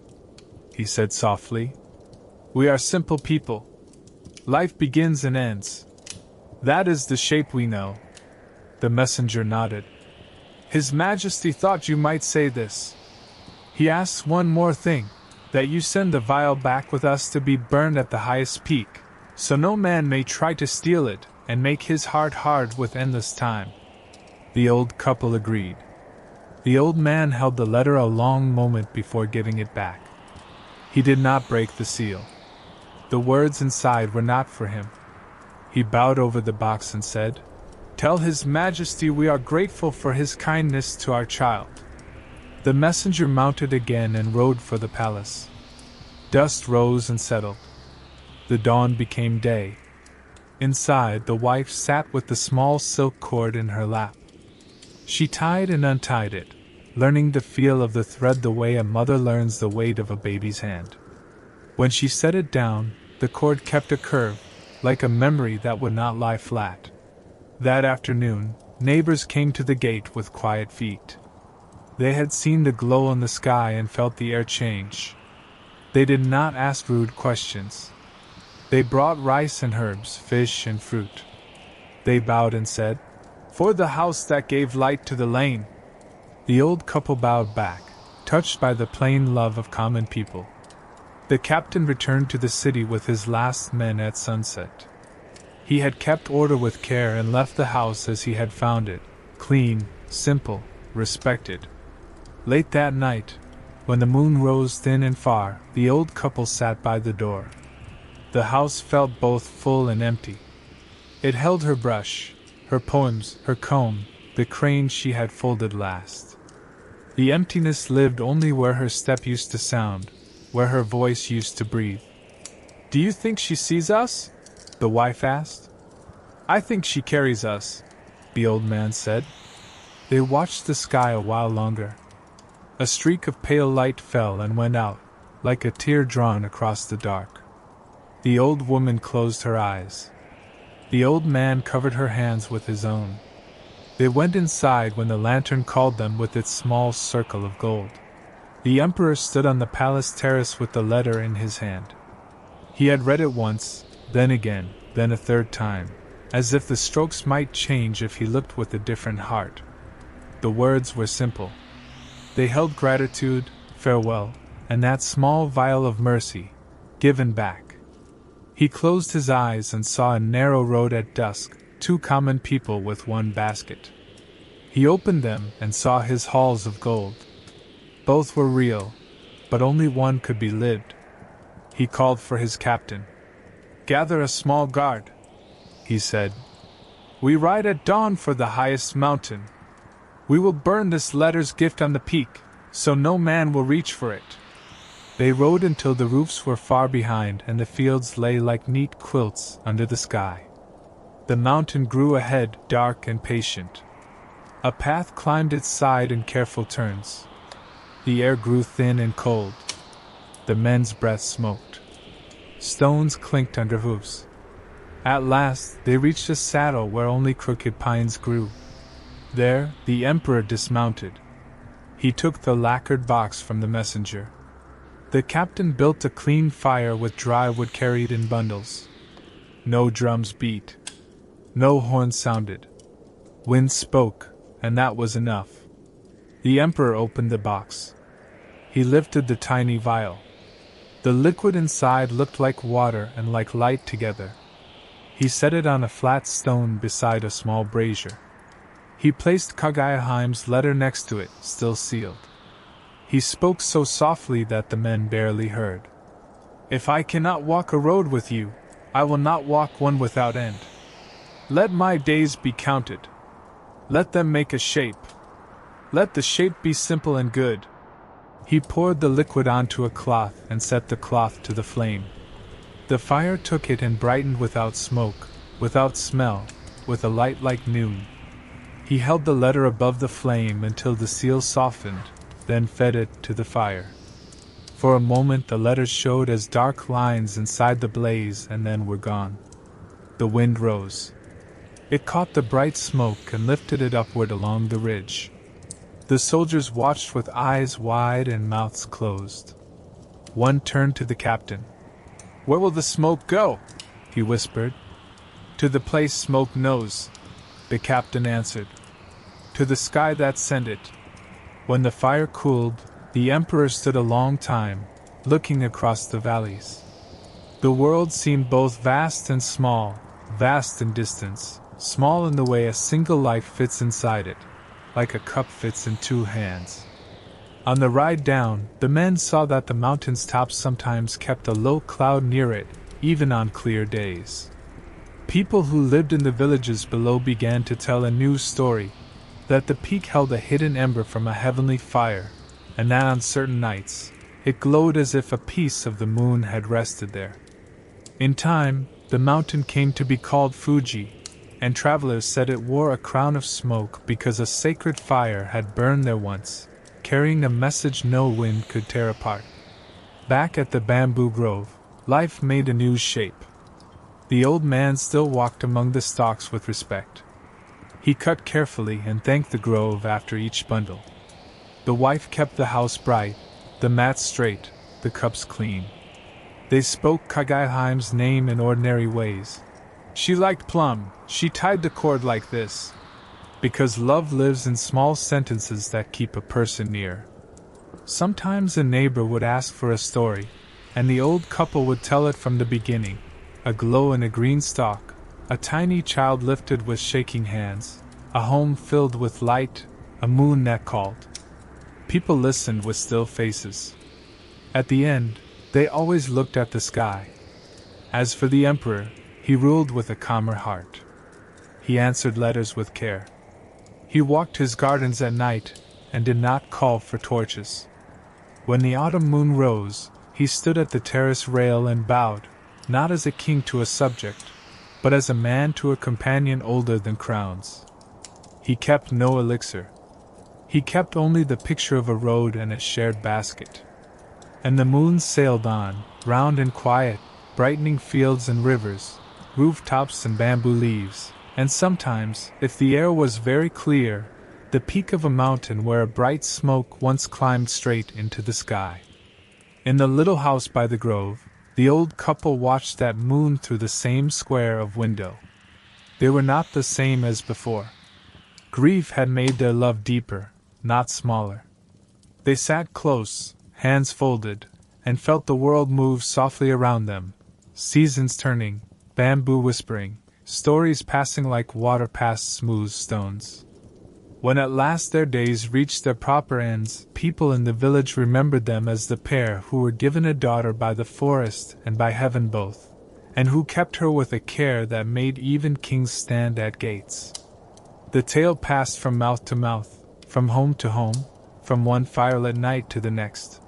A: he said softly. "We are simple people. Life begins and ends. That is the shape we know." The messenger nodded. "His Majesty thought you might say this. He asks one more thing, that you send the vial back with us to be burned at the highest peak, so no man may try to steal it and make his heart hard with endless time." The old couple agreed. The old man held the letter a long moment before giving it back. He did not break the seal. The words inside were not for him. He bowed over the box and said, "Tell His Majesty we are grateful for his kindness to our child." The messenger mounted again and rode for the palace. Dust rose and settled. The dawn became day. Inside, the wife sat with the small silk cord in her lap. She tied and untied it, learning the feel of the thread the way a mother learns the weight of a baby's hand. When she set it down, the cord kept a curve, like a memory that would not lie flat. That afternoon, neighbors came to the gate with quiet feet. They had seen the glow in the sky and felt the air change. They did not ask rude questions. They brought rice and herbs, fish and fruit. They bowed and said, "For the house that gave light to the lane." The old couple bowed back, touched by the plain love of common people. The captain returned to the city with his last men at sunset. He had kept order with care and left the house as he had found it, clean, simple, respected. Late that night, when the moon rose thin and far, the old couple sat by the door. The house felt both full and empty. It held her brush, her poems, her comb, the crane she had folded last. The emptiness lived only where her step used to sound, where her voice used to breathe. "Do you think she sees us?" the wife asked. "I think she carries us," the old man said. They watched the sky a while longer. A streak of pale light fell and went out, like a tear drawn across the dark. The old woman closed her eyes. The old man covered her hands with his own. They went inside when the lantern called them with its small circle of gold. The emperor stood on the palace terrace with the letter in his hand. He had read it once, then again, then a third time, as if the strokes might change if he looked with a different heart. The words were simple. They held gratitude, farewell, and that small vial of mercy, given back. He closed his eyes and saw a narrow road at dusk, two common people with one basket. He opened them and saw his halls of gold. Both were real, but only one could be lived. He called for his captain. "Gather a small guard," he said. "We ride at dawn for the highest mountain. We will burn this letter's gift on the peak, so no man will reach for it." They rode until the roofs were far behind and the fields lay like neat quilts under the sky. The mountain grew ahead, dark and patient. A path climbed its side in careful turns. The air grew thin and cold. The men's breath smoked. Stones clinked under hoofs. At last, they reached a saddle where only crooked pines grew. There, the emperor dismounted. He took the lacquered box from the messenger. The captain built a clean fire with dry wood carried in bundles. No drums beat. No horn sounded. Wind spoke, and that was enough. The Emperor opened the box. He lifted the tiny vial. The liquid inside looked like water and like light together. He set it on a flat stone beside a small brazier. He placed Kaguya-Heim's letter next to it, still sealed. He spoke so softly that the men barely heard. If I cannot walk a road with you, I will not walk one without end. Let my days be counted. Let them make a shape. Let the shape be simple and good. He poured the liquid onto a cloth and set the cloth to the flame. The fire took it and brightened without smoke, without smell, with a light like noon. He held the letter above the flame until the seal softened, then fed it to the fire. For a moment the letters showed as dark lines inside the blaze and then were gone. The wind rose. It caught the bright smoke and lifted it upward along the ridge. The soldiers watched with eyes wide and mouths closed. One turned to the captain. "Where will the smoke go?" he whispered. "To the place smoke knows," the captain answered. "To the sky that sent it." When the fire cooled, the Emperor stood a long time, looking across the valleys. The world seemed both vast and small, vast in distance, small in the way a single life fits inside it, like a cup fits in two hands. On the ride down, the men saw that the mountain's top sometimes kept a low cloud near it, even on clear days. People who lived in the villages below began to tell a new story, that the peak held a hidden ember from a heavenly fire, and that on certain nights, it glowed as if a piece of the moon had rested there. In time, the mountain came to be called Fuji, and travelers said it wore a crown of smoke because a sacred fire had burned there once, carrying a message no wind could tear apart. Back at the bamboo grove, life made a new shape. The old man still walked among the stalks with respect. He cut carefully and thanked the grove after each bundle. The wife kept the house bright, the mats straight, the cups clean. They spoke Kaguya-Heim's name in ordinary ways. She liked plum, she tied the cord like this. Because love lives in small sentences that keep a person near. Sometimes a neighbor would ask for a story, and the old couple would tell it from the beginning. A glow in a green stalk, a tiny child lifted with shaking hands, a home filled with light, a moon that called. People listened with still faces. At the end, they always looked at the sky. As for the Emperor, he ruled with a calmer heart. He answered letters with care. He walked his gardens at night, and did not call for torches. When the autumn moon rose, he stood at the terrace rail and bowed, not as a king to a subject, but as a man to a companion older than crowns. He kept no elixir. He kept only the picture of a road and a shared basket. And the moon sailed on, round and quiet, brightening fields and rivers, rooftops and bamboo leaves, and sometimes, if the air was very clear, the peak of a mountain where a bright smoke once climbed straight into the sky. In the little house by the grove, the old couple watched that moon through the same square of window. They were not the same as before. Grief had made their love deeper, not smaller. They sat close, hands folded, and felt the world move softly around them, seasons turning, bamboo whispering, stories passing like water past smooth stones. When at last their days reached their proper ends, people in the village remembered them as the pair who were given a daughter by the forest and by heaven both, and who kept her with a care that made even kings stand at gates. The tale passed from mouth to mouth, from home to home, from one firelight night to the next.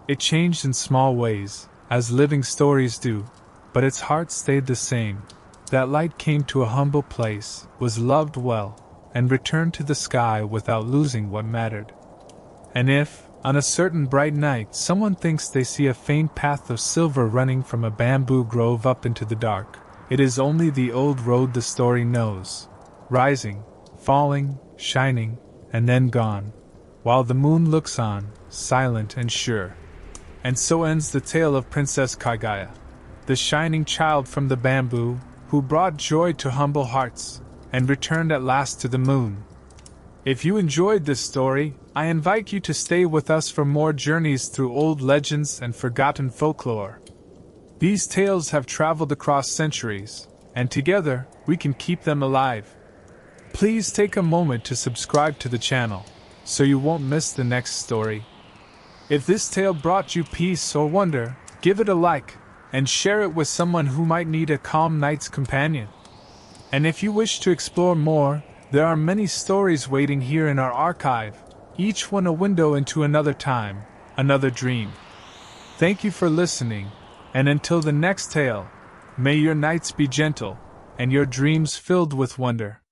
A: It changed in small ways, as living stories do, but its heart stayed the same. That light came to a humble place, was loved well, and returned to the sky without losing what mattered. And if, on a certain bright night, someone thinks they see a faint path of silver running from a bamboo grove up into the dark, it is only the old road the story knows, rising, falling, shining, and then gone, while the moon looks on, silent and sure. And so ends the tale of Princess Kaguya. the shining child from the bamboo, who brought joy to humble hearts, and returned at last to the moon. If you enjoyed this story, I invite you to stay with us for more journeys through old legends and forgotten folklore. These tales have traveled across centuries, and together, we can keep them alive. Please take a moment to subscribe to the channel, so you won't miss the next story. If this tale brought you peace or wonder, give it a like, and share it with someone who might need a calm night's companion. And if you wish to explore more, there are many stories waiting here in our archive, each one a window into another time, another dream. Thank you for listening, and until the next tale, may your nights be gentle, and your dreams filled with wonder.